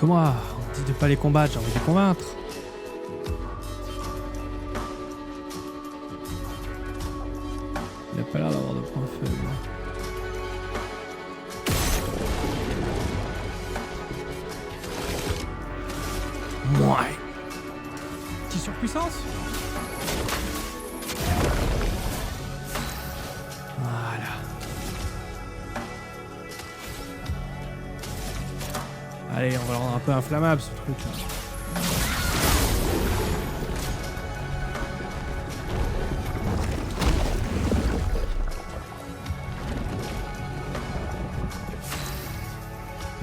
Moi, on dit de pas les combattre, j'ai envie de les convaincre. Il a pas l'air d'avoir de points faibles. Ouais. Petit surpuissance. Voilà. Allez, on va le rendre un peu inflammable ce truc là.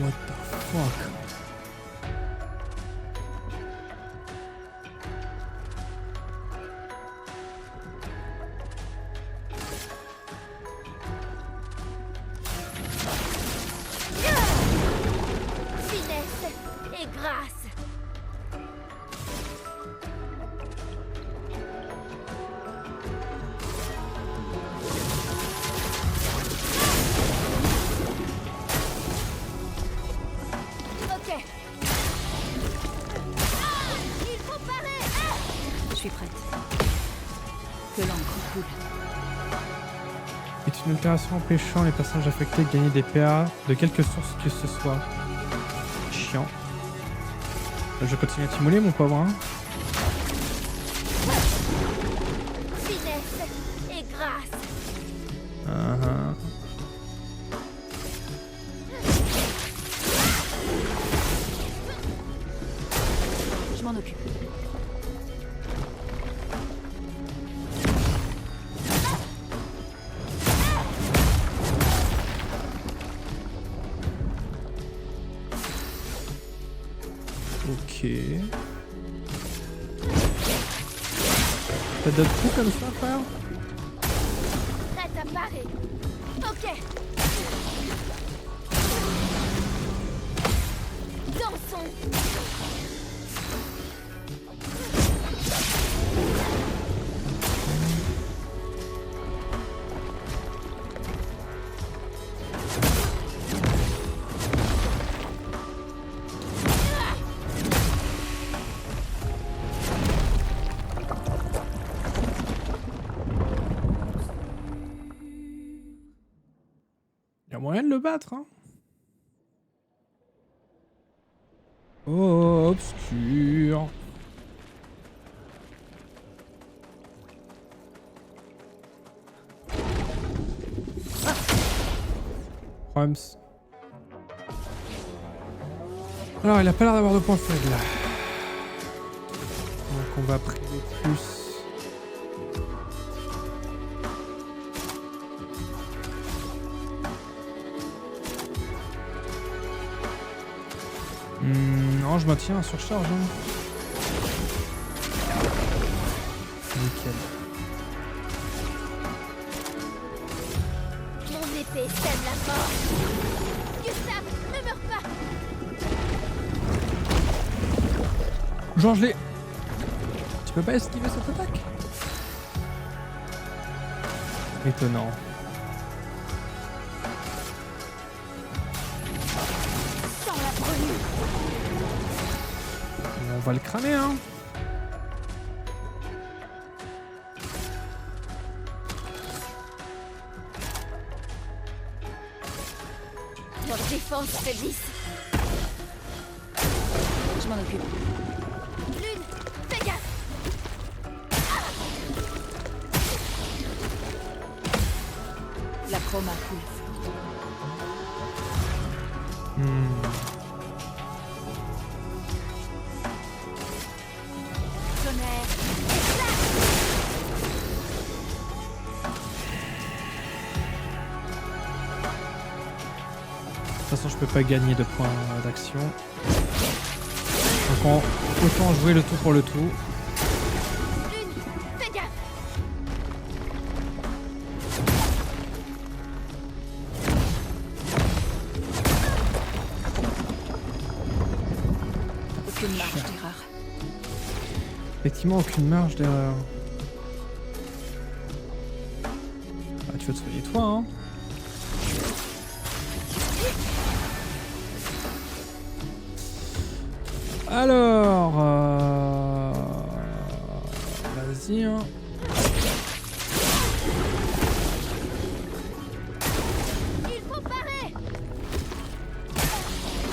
What the fuck? Je suis prête. Que l'encre coule. C'est une opération empêchant les personnages affectés de gagner des PA de quelque source que ce soit. Chiant. Je continue à t'immoler mon pauvre, hein. Finesse et grâce. Je m'en occupe. Ok. T'as d'autres coups comme ça, frère? Prête à parer. Ok. Dansons. Il y a moyen de le battre, hein. Oh, obscur. Rums. Alors, il a pas l'air d'avoir de points faibles. Donc, on va priver plus. Non, je maintiens en surcharge. Hein. Nickel. Mon épée sème la mort. Gustave, ne meurs pas. Genre, je l'ai. Tu peux pas esquiver cette attaque? Étonnant. Sans la brûlure. On va le cramer, hein. Leurs défenses faiblissent. Je m'en occupe. Lune, fais gaffe. La chroma coule. Tonnerre. De toute façon, je peux pas gagner de points d'action. Donc, autant jouer le tout pour le tout. Lune, fais gaffe. Aucune marge d'erreur. Effectivement, aucune marge d'erreur. Ah, tu veux te soigner toi, hein? Alors, vas-y, hein. Il faut parer.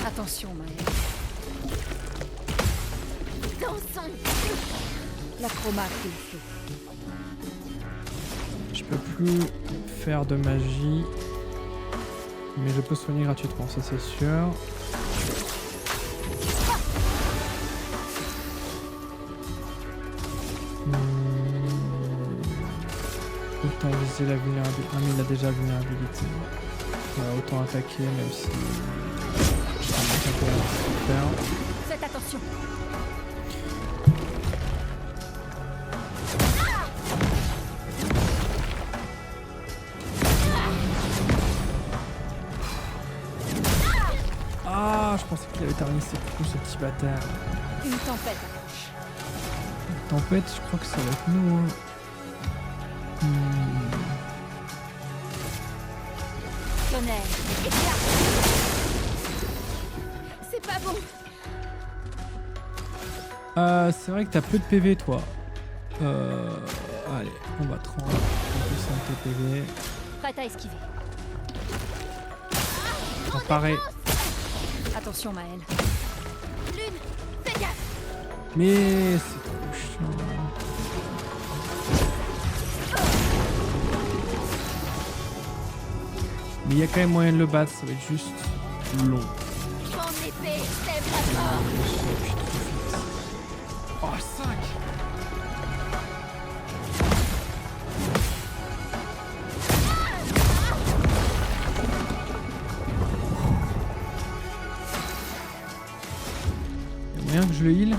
Attention, Maëlle. Dansons. La chroma coule feu. Je peux plus faire de magie. Mais je peux soigner gratuitement, ça c'est sûr. Autant viser la vulnérabilité. Ah mais il a déjà la vulnérabilité. Autant attaquer même si je sais un peu à faire. Faites attention. Ah, je pensais qu'il avait terminé ses coups, ce petit bâtard. Une tempête approche. Tempête, je crois que ça va être nous. Hein. Tonnerre. Éclat. C'est pas bon. C'est vrai que t'as peu de PV, toi. Allez, on va te rendre un peu sans tes PV. Prête à esquiver. Pareil. Attention, Maëlle. Lune, fais gaffe. Mais c'est trop chiant. Mais il y a quand même moyen de le battre, ça va être juste long. Mon épée sème la mort. Oh, 5. Il y a moyen que je le heal?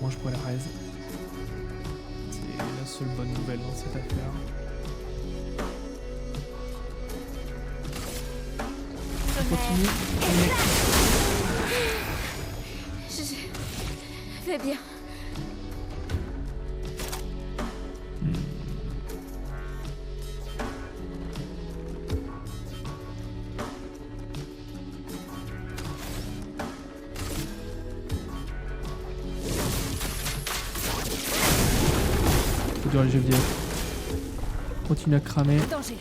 Moi je pourrais le raise. C'est la seule bonne nouvelle dans cette affaire. On continue. Je vais bien. C'est dur les jeux vidéo. Continue à cramer. Danger.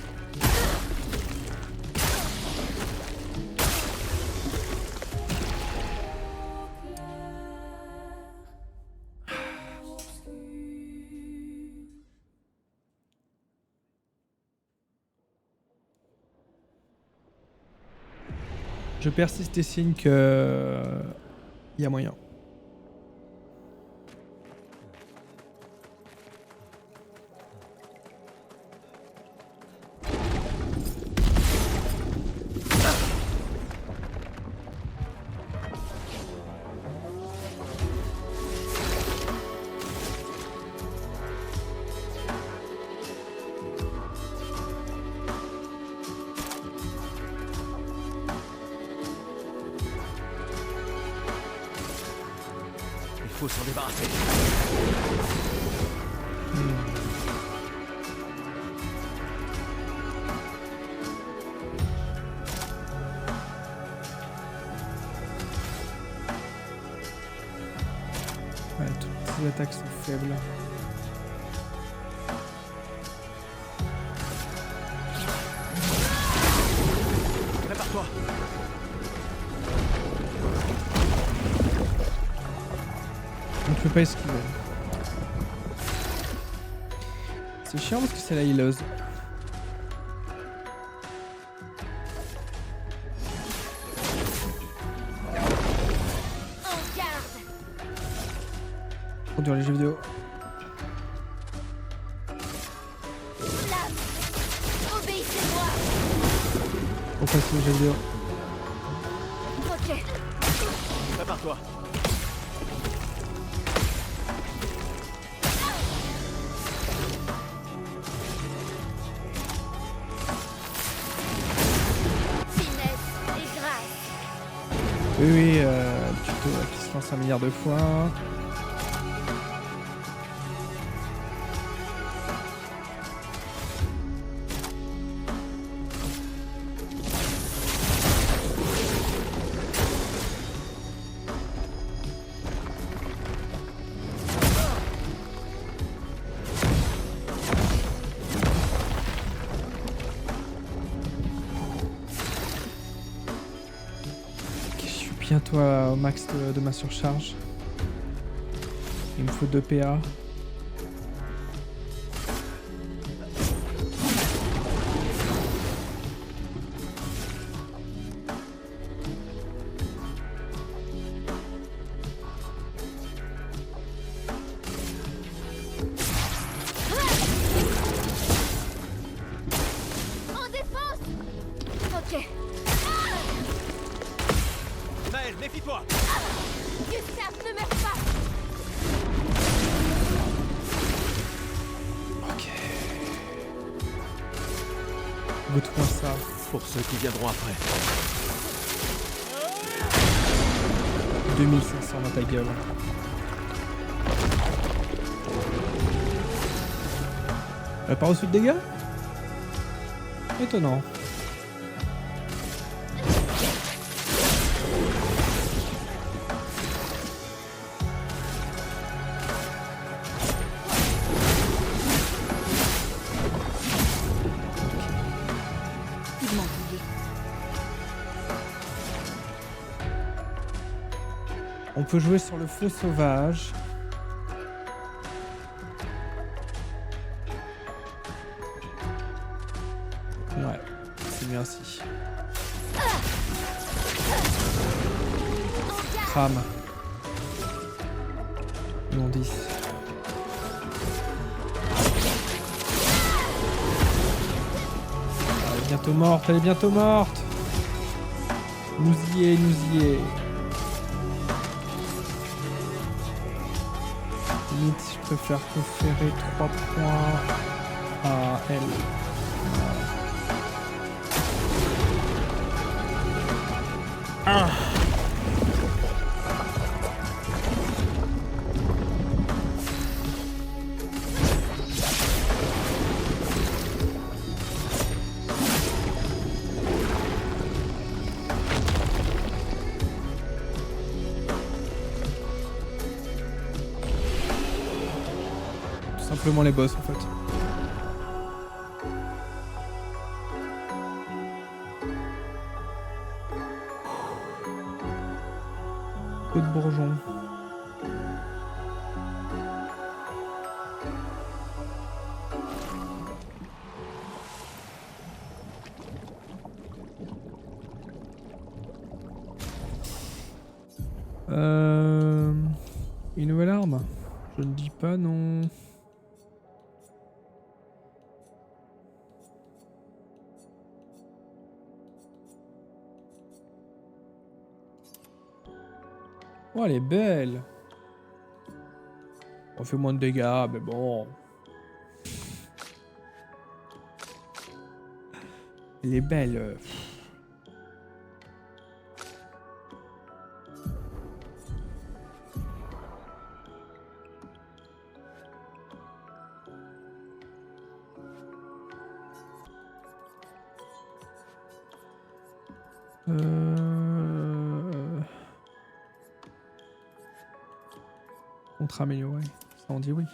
Je persiste et signe que... y a moyen. Il faut s'en débarrasser. Ouais, toutes ces attaques sont faibles. Prépare-toi. On ne peut pas esquiver. C'est chiant parce que c'est la healeuse. En garde. Trop dur les jeux vidéo. Flamme. Obéissez-moi. Trop facile les jeux vidéo. Ok. Prépare-toi. Finesse et grâce. Oui, oui, le tuto là, qui se lance 1 milliard de fois. Ok, je suis bientôt au max de ma surcharge. Il me faut 2 PA. En défense. Ok. Maël, méfie-toi. Gustave, ne meurs pas. Ok. Goûte-moi ça. Pour ceux qui viendront après. 2500 dans ta gueule. Elle a pas reçu de dégâts? Étonnant. Il manque oublié. On peut jouer sur le feu sauvage. Ouais, c'est mieux ainsi. Crame. Non 10. Elle est bientôt morte, elle est bientôt morte. Nous y est, nous y est. Limite, je préfère conférer 3 points à elle. Ah. Tout simplement les boss en fait. Peu de bourgeons. Une nouvelle arme? Je ne dis pas non. Oh, elle est belle. On fait moins de dégâts, mais bon. Elle est belle. Contre amélioré. Ça on dit oui.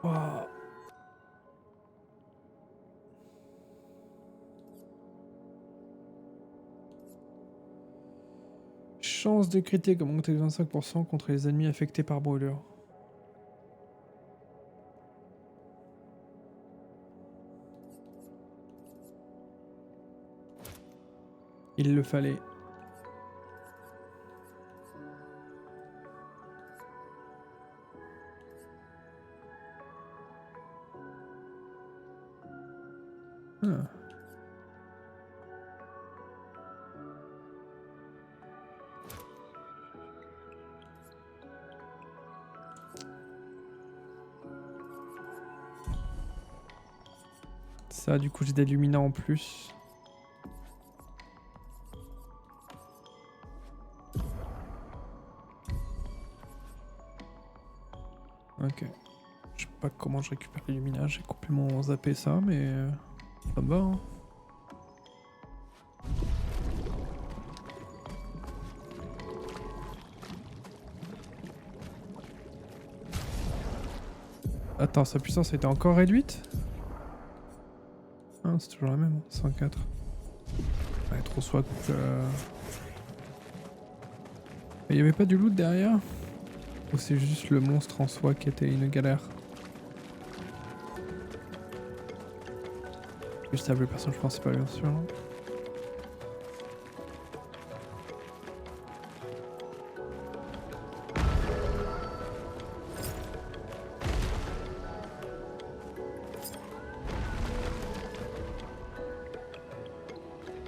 Wow. Chance de critique augmentée de 25% contre les ennemis affectés par brûlure. Il le fallait. Ah. Ça, du coup, j'ai des luminants en plus. Ok. Je sais pas comment je récupère les luminages, j'ai complètement zappé ça, mais ça me va. Hein. Attends, sa puissance a été encore réduite? Ah, c'est toujours la même, 104. Ouais, trop soit. Mais il y avait pas du loot derrière? Ou c'est juste le monstre en soi qui était une galère? Juste avec le personnage principal, bien sûr.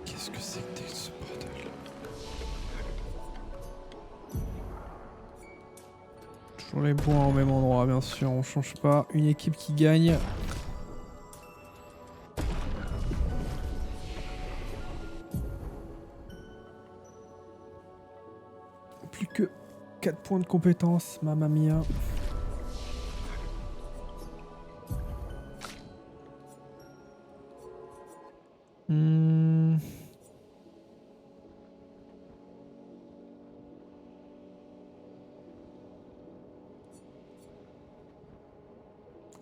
Qu'est-ce que c'est que ce bordel? Toujours les points au même endroit, bien sûr, on change pas. Une équipe qui gagne. Plus que 4 points de compétence, mamma mia.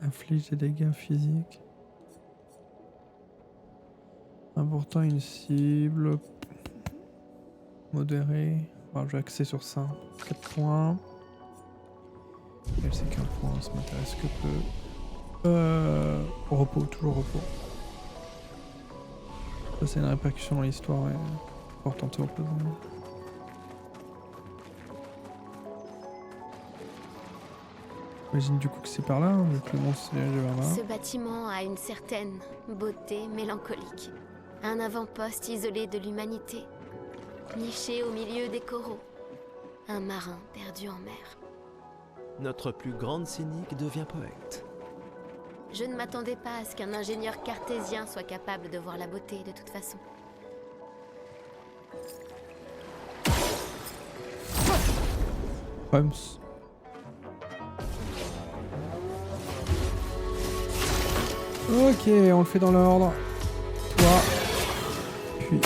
Inflige des dégâts physiques. Important une cible. Modéré. Bon, je vais axer sur ça. 4 points. Elle c'est qu'un point, ça m'intéresse que peu. Repos, toujours repos. Ça c'est une répercussion dans l'histoire importante au présent. J'imagine du coup que c'est par là, vu que le monstre s'est dirigé vers là. Ce bâtiment a une certaine beauté mélancolique. Un avant-poste isolé de l'humanité, niché au milieu des coraux. Un marin perdu en mer. Notre plus grande cynique devient poète. Je ne m'attendais pas à ce qu'un ingénieur cartésien soit capable de voir la beauté de toute façon. Rums. Ok, on le fait dans l'ordre. Toi. Puis.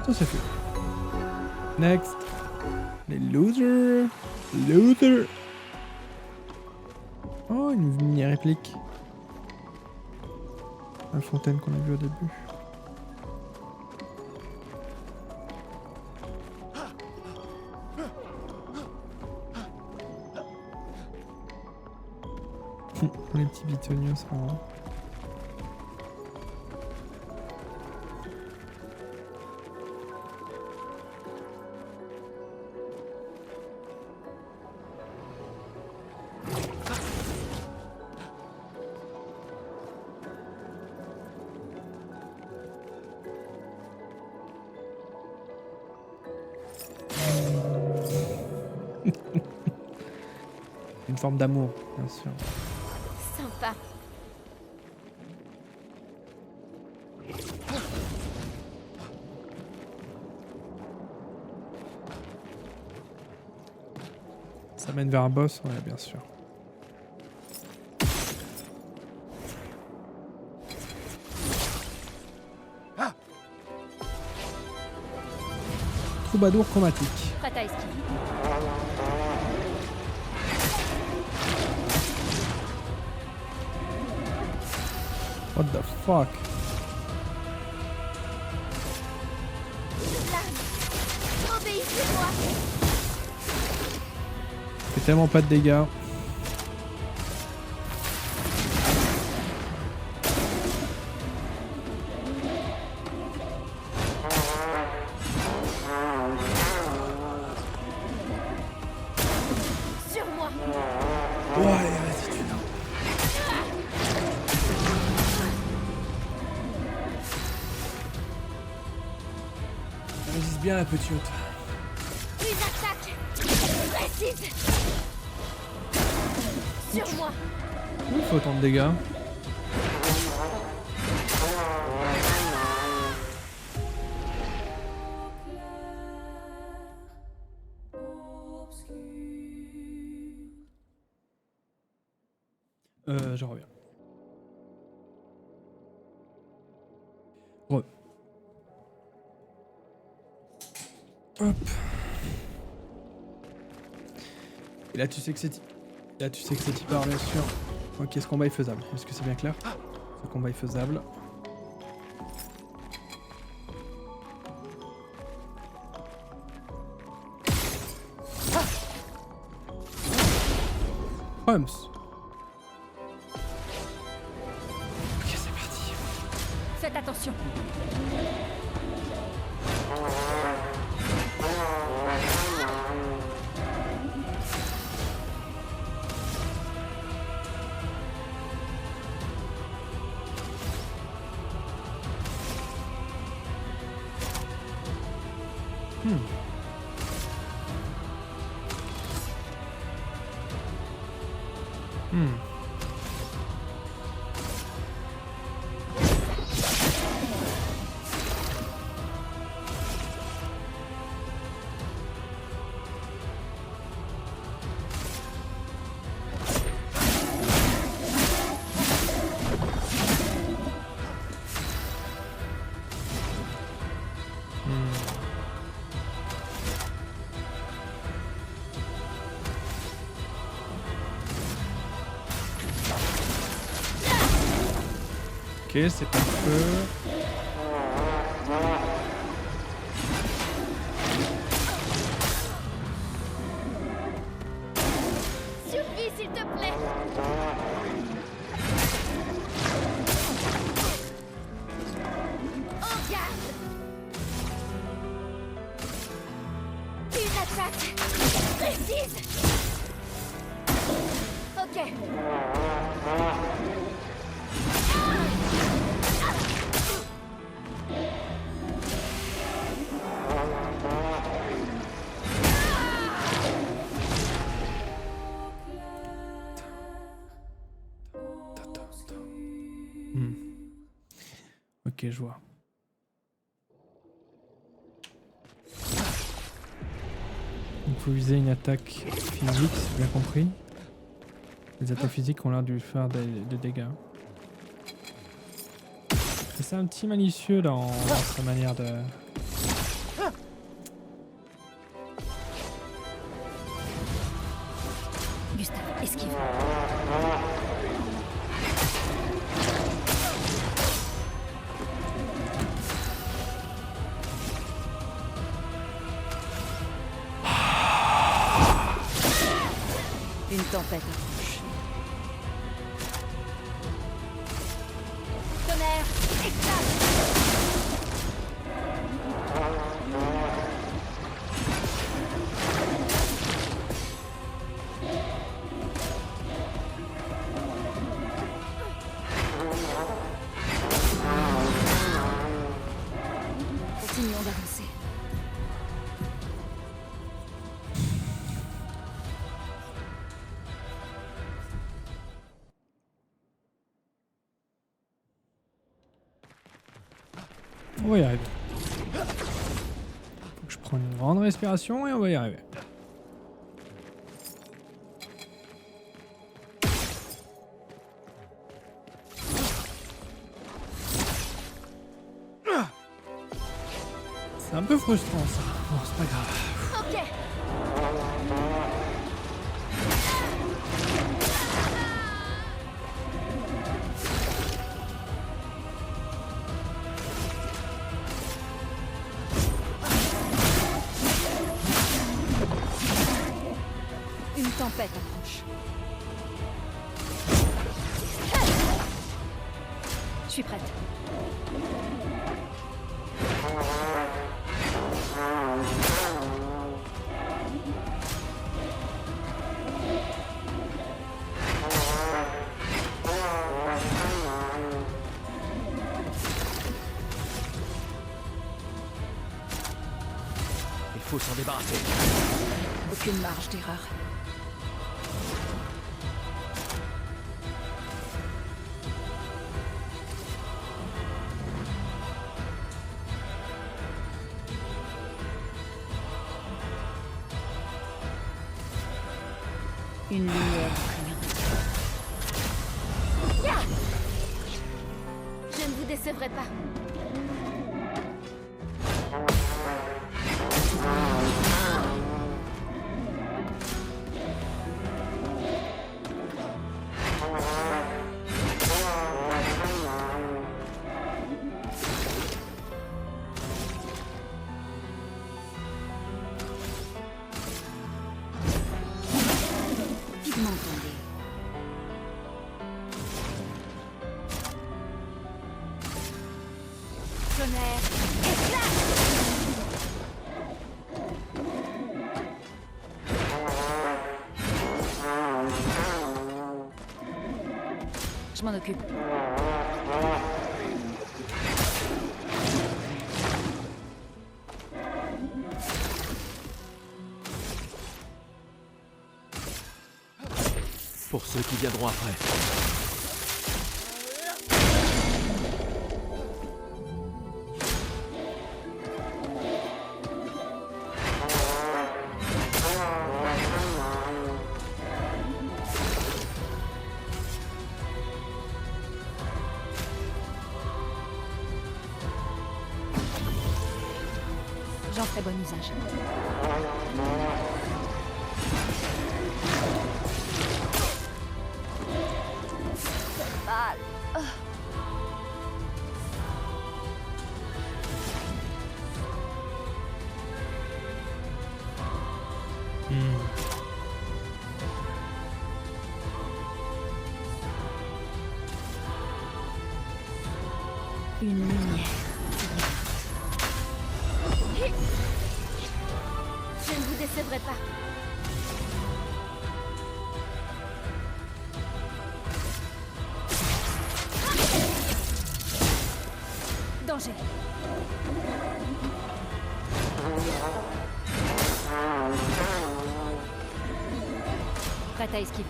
Ça c'est fait. Next. Les losers. Loser. Oh, une mini réplique. La fontaine qu'on a vue au début. Les petits bitonios, c'est marrant. Une forme d'amour, bien sûr. Sympa. Ça mène vers un boss, ouais, bien sûr. Troubadour chromatique. Prête à esquiver. What the fuck? Obéissez-moi. Fait tellement pas de dégâts. Sur moi. Ouais, vas-y, tu l'as. Elle résiste bien la petite. Une attaque précise. Sur moi. Il faut autant de dégâts. Je reviens. Re. Hop. Et là tu sais que c'est hyper bien sûr. Ok, ce combat est faisable. Est-ce que c'est bien clair? Ce combat est faisable. Holmes. Ok, c'est parti. Faites attention. Ok, c'est pas le feu. Survie, s'il te plaît. En garde. Une attaque précise. Ok. Ok, je vois. Il faut viser une attaque physique, c'est bien compris. Les attaques physiques ont l'air de lui faire des dégâts. Et c'est un petit malicieux dans sa manière de... Gustave, esquive. Une tempête approche. Continuons d'avancer. On va y arriver. Faut que je prenne une grande respiration et on va y arriver. C'est un peu frustrant ça. Bon, c'est pas grave. Ok. Une tempête approche. Je suis prête. Il faut s'en débarrasser. Aucune marge d'erreur. Une lumière brillante. Je ne vous décevrai pas. Vivement tombé. Tonnerre, éclate! Je m'en occupe. Pour ceux qui viendront après. J'en ferai bon usage. Une lumière. Je ne vous décevrai pas. Danger. Prête à esquiver.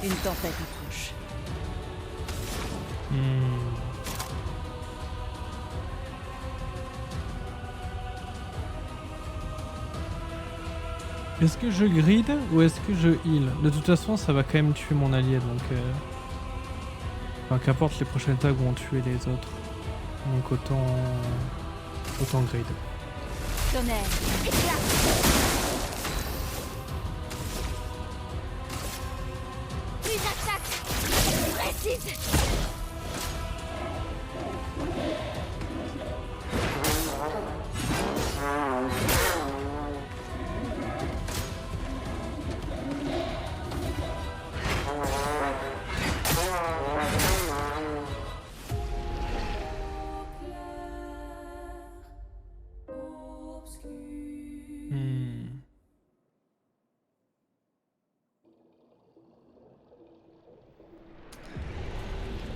Une tempête approche. Est-ce que je grid ou est-ce que je heal? De toute façon, ça va quand même tuer mon allié, donc... Enfin, qu'importe, les prochaines tags vont tuer les autres. Donc autant grid. Tonnerre. Une attaque précise.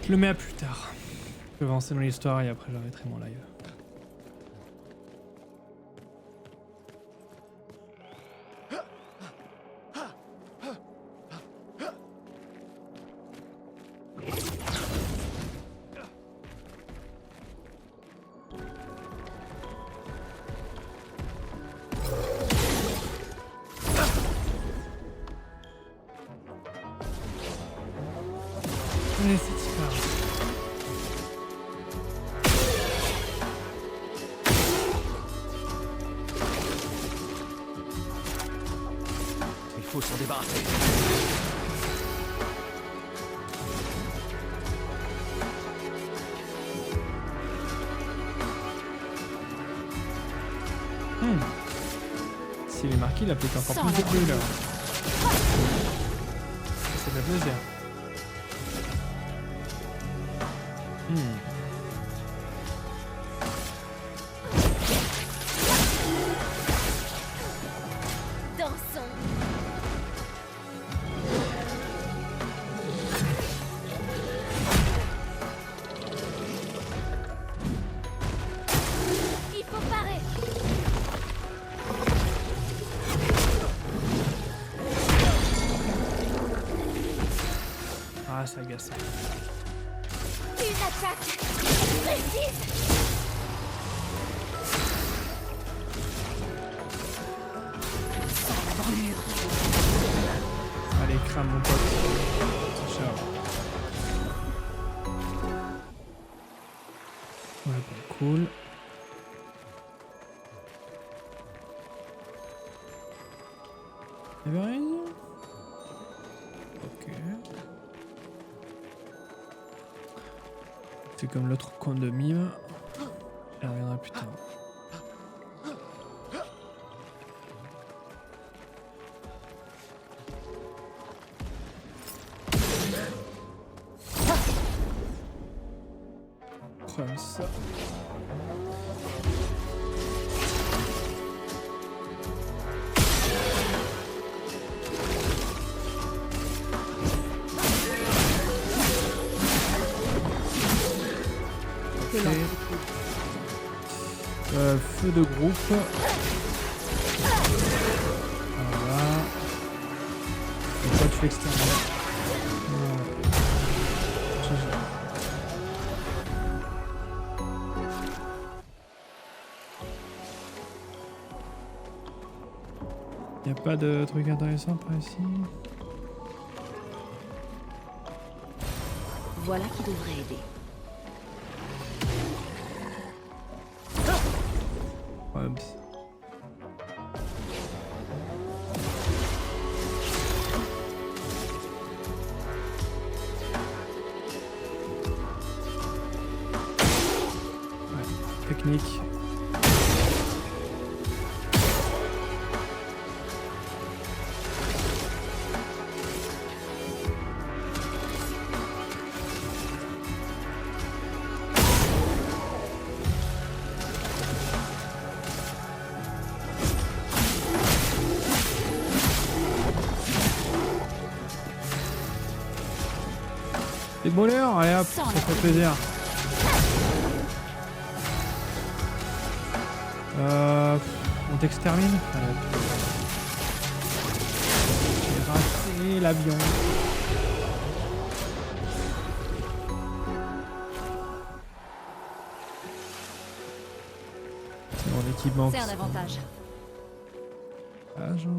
Je le mets à plus tard. Je vais avancer dans l'histoire et après j'arrêterai mon live. Allez, c'est super. Il faut s'en débarrasser. S'il est marqué, il applique encore plus de brûleurs. Ça fait plaisir. Dansons. Il faut parer. Ah, ça agace. Une attaque précise. Allez, crame mon pote. Ciao. Ouais, bon, cool. Y'avait rien dit? Ok. C'est comme l'autre compte de mime. Elle reviendra plus tard. Comme ça. Feu de groupe. Voilà. Et toi tu l'extermines. Voilà. Y a pas de truc intéressant par ici? Voilà qui devrait aider. Oups. Ouais, technique. Des brûleurs, allez hop, ça fait plaisir. On t'extermine. Allez hop. J'ai raté l'avion. C'est mon équipement. C'est un avantage. Ah, genre...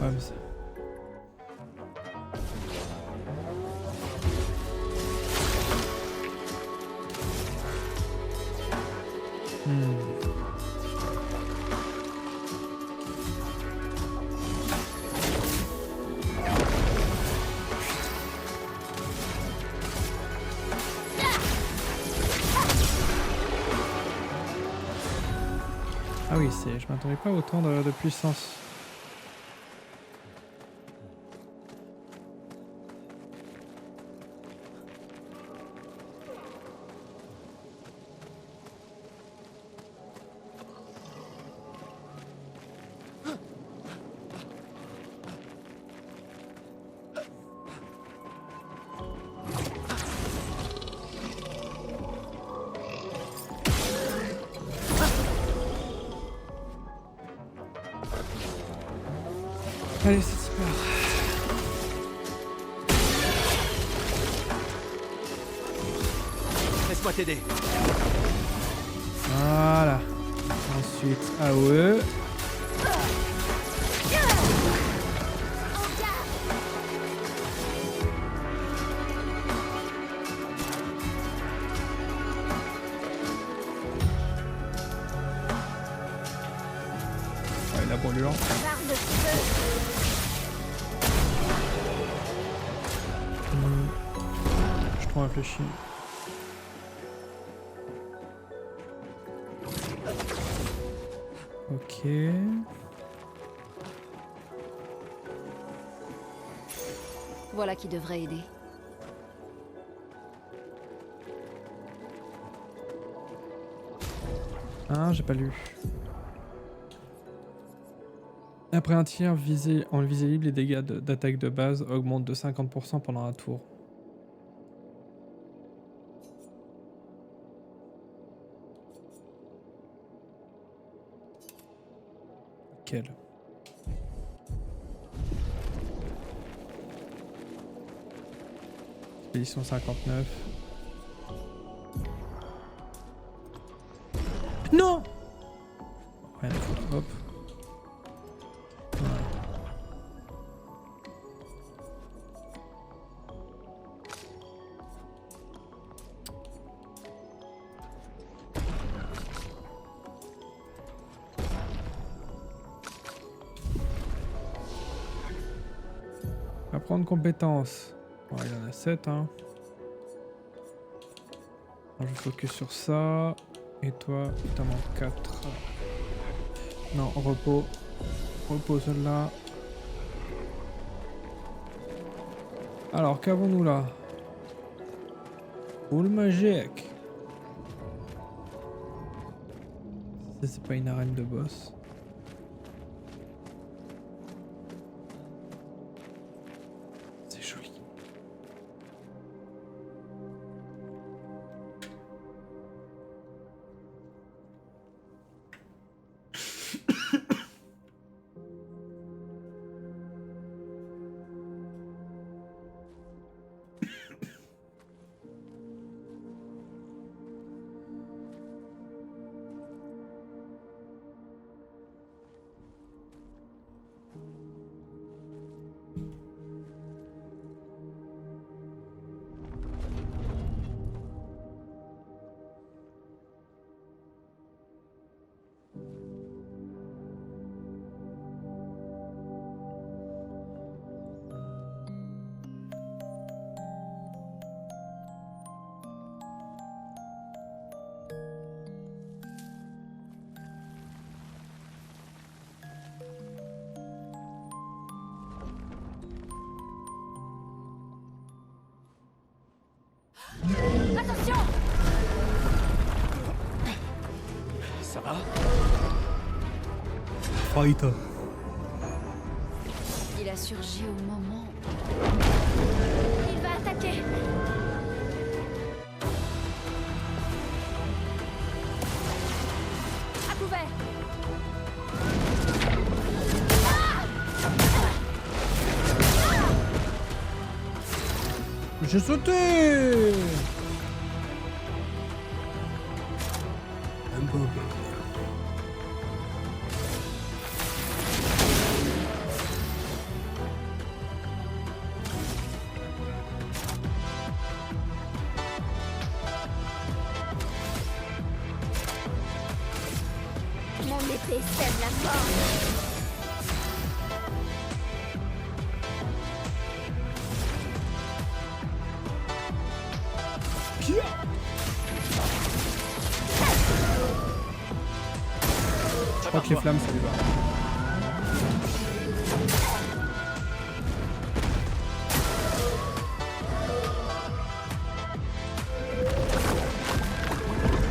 Oups. Ah oui, je m'attendais pas à autant de puissance. Allez, c'est super. Laisse-moi t'aider. Voilà. Ensuite, AOE. Ouais, la brûlure. Je trop réfléchi. Ok. Voilà qui devrait aider. Ah, j'ai pas lu. Après un tir visé en visée libre, les dégâts d'attaque de base augmentent de 50% pendant un tour. Quel? Expédition 59. Non! Rien à foutre, hop. Voilà. Apprendre compétences. Bon, il en a 7, hein. Alors, je focus sur ça. Et toi, t'en manques 4. Non, repos. Repos celle-là. Alors, qu'avons-nous là? Boule magique. Ça, c'est pas une arène de boss. C'est joli. Attention! Ça va? Fight. Il a surgi au moment. Il va attaquer. À couvert! J'ai sauté! Un peu. Mon épée sème la mort. Je crois que les flammes, ça lui va.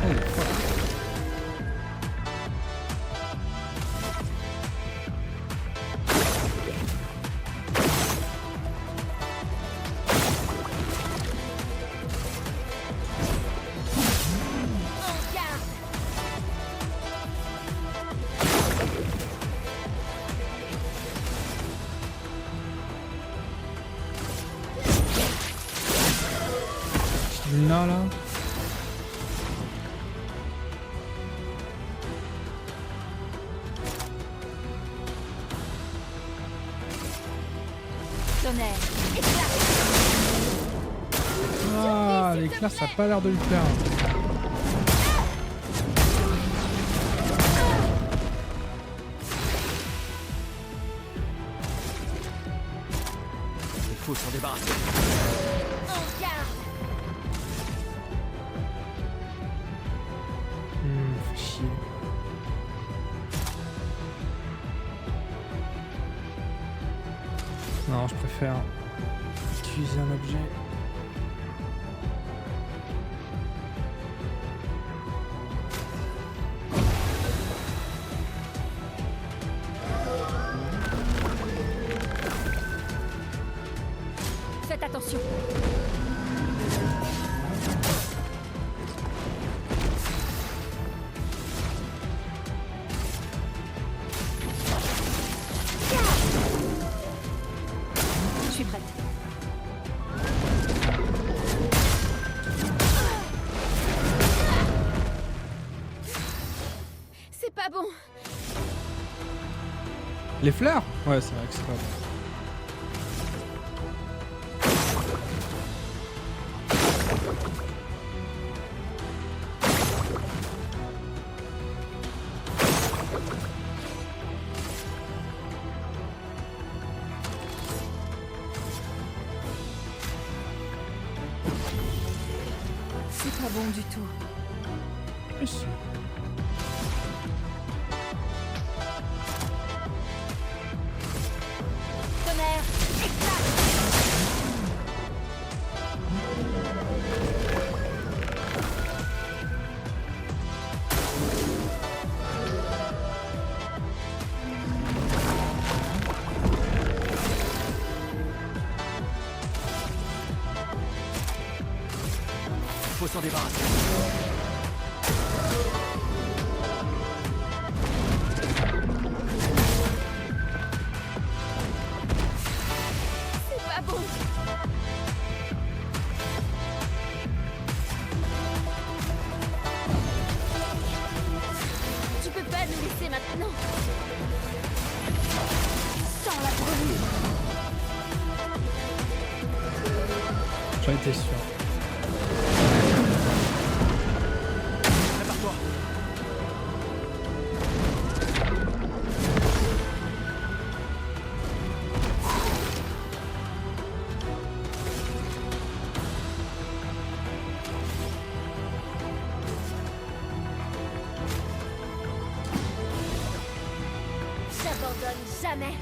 Oh, fuck. cadenas là. Tonnerre, éclat. Ah, l'éclair, ça a pas l'air de le faire. Il faut s'en débarrasser. En garde. Fait chier. Non, je préfère utiliser un objet. Faites attention. Je suis prête. C'est pas bon. Les fleurs? Ouais, c'est vrai que c'est pas bon. C'est pas bon du tout. Mais si. Tonnerre, éclat. Il faut s'en débarrasser. C'est pas bon. Tu peux pas nous laisser maintenant. Sans la brûlure. J'en étais sûr. Prépare-toi. J'abandonne jamais.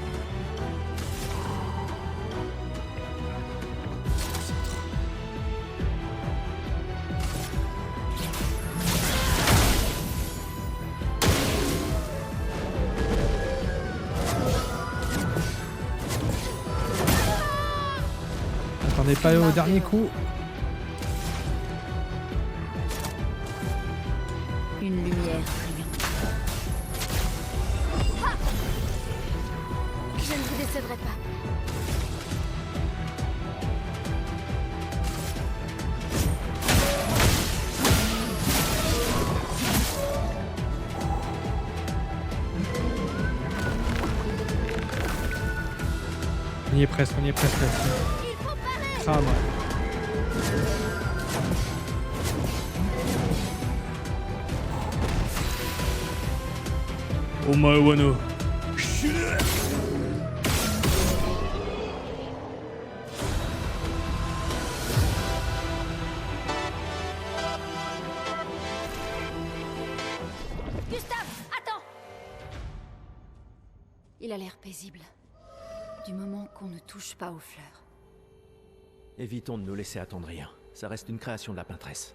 Attendez pas au dernier coup. Une lumière brillante. Je ne vous décevrai pas. On y est presque là-dessus. Il faut parer. Crame. Omae Wano. Gustave, attends. Il a l'air paisible. Du moment qu'on ne touche pas aux fleurs. Évitons de nous laisser attendrir. Ça reste une création de la peintresse.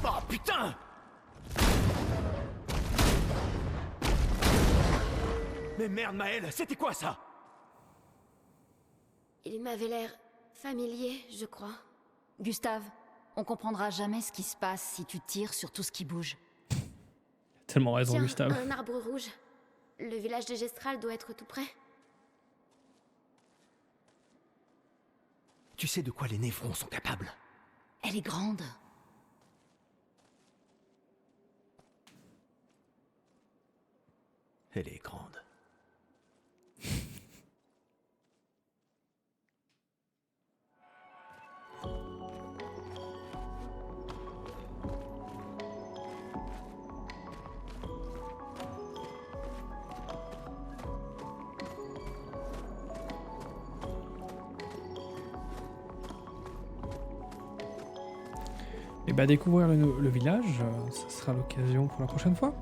Oh putain! Mais merde Maël, c'était quoi ça? Il m'avait l'air familier, je crois. Gustave, on comprendra jamais ce qui se passe si tu tires sur tout ce qui bouge. Tellement raison, Tiens, Gustave. un arbre rouge. Le village de Gestral doit être tout près. Tu sais de quoi les névrons sont capables? Elle est grande. Elle est grande. Et bah découvrir le village, ça sera l'occasion pour la prochaine fois.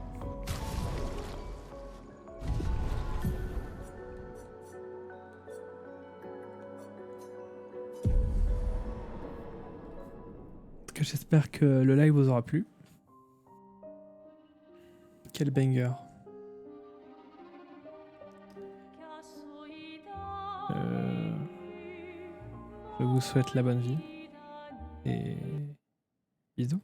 En tout cas, j'espère que le live vous aura plu. Quel banger. Je vous souhaite la bonne vie et bisous.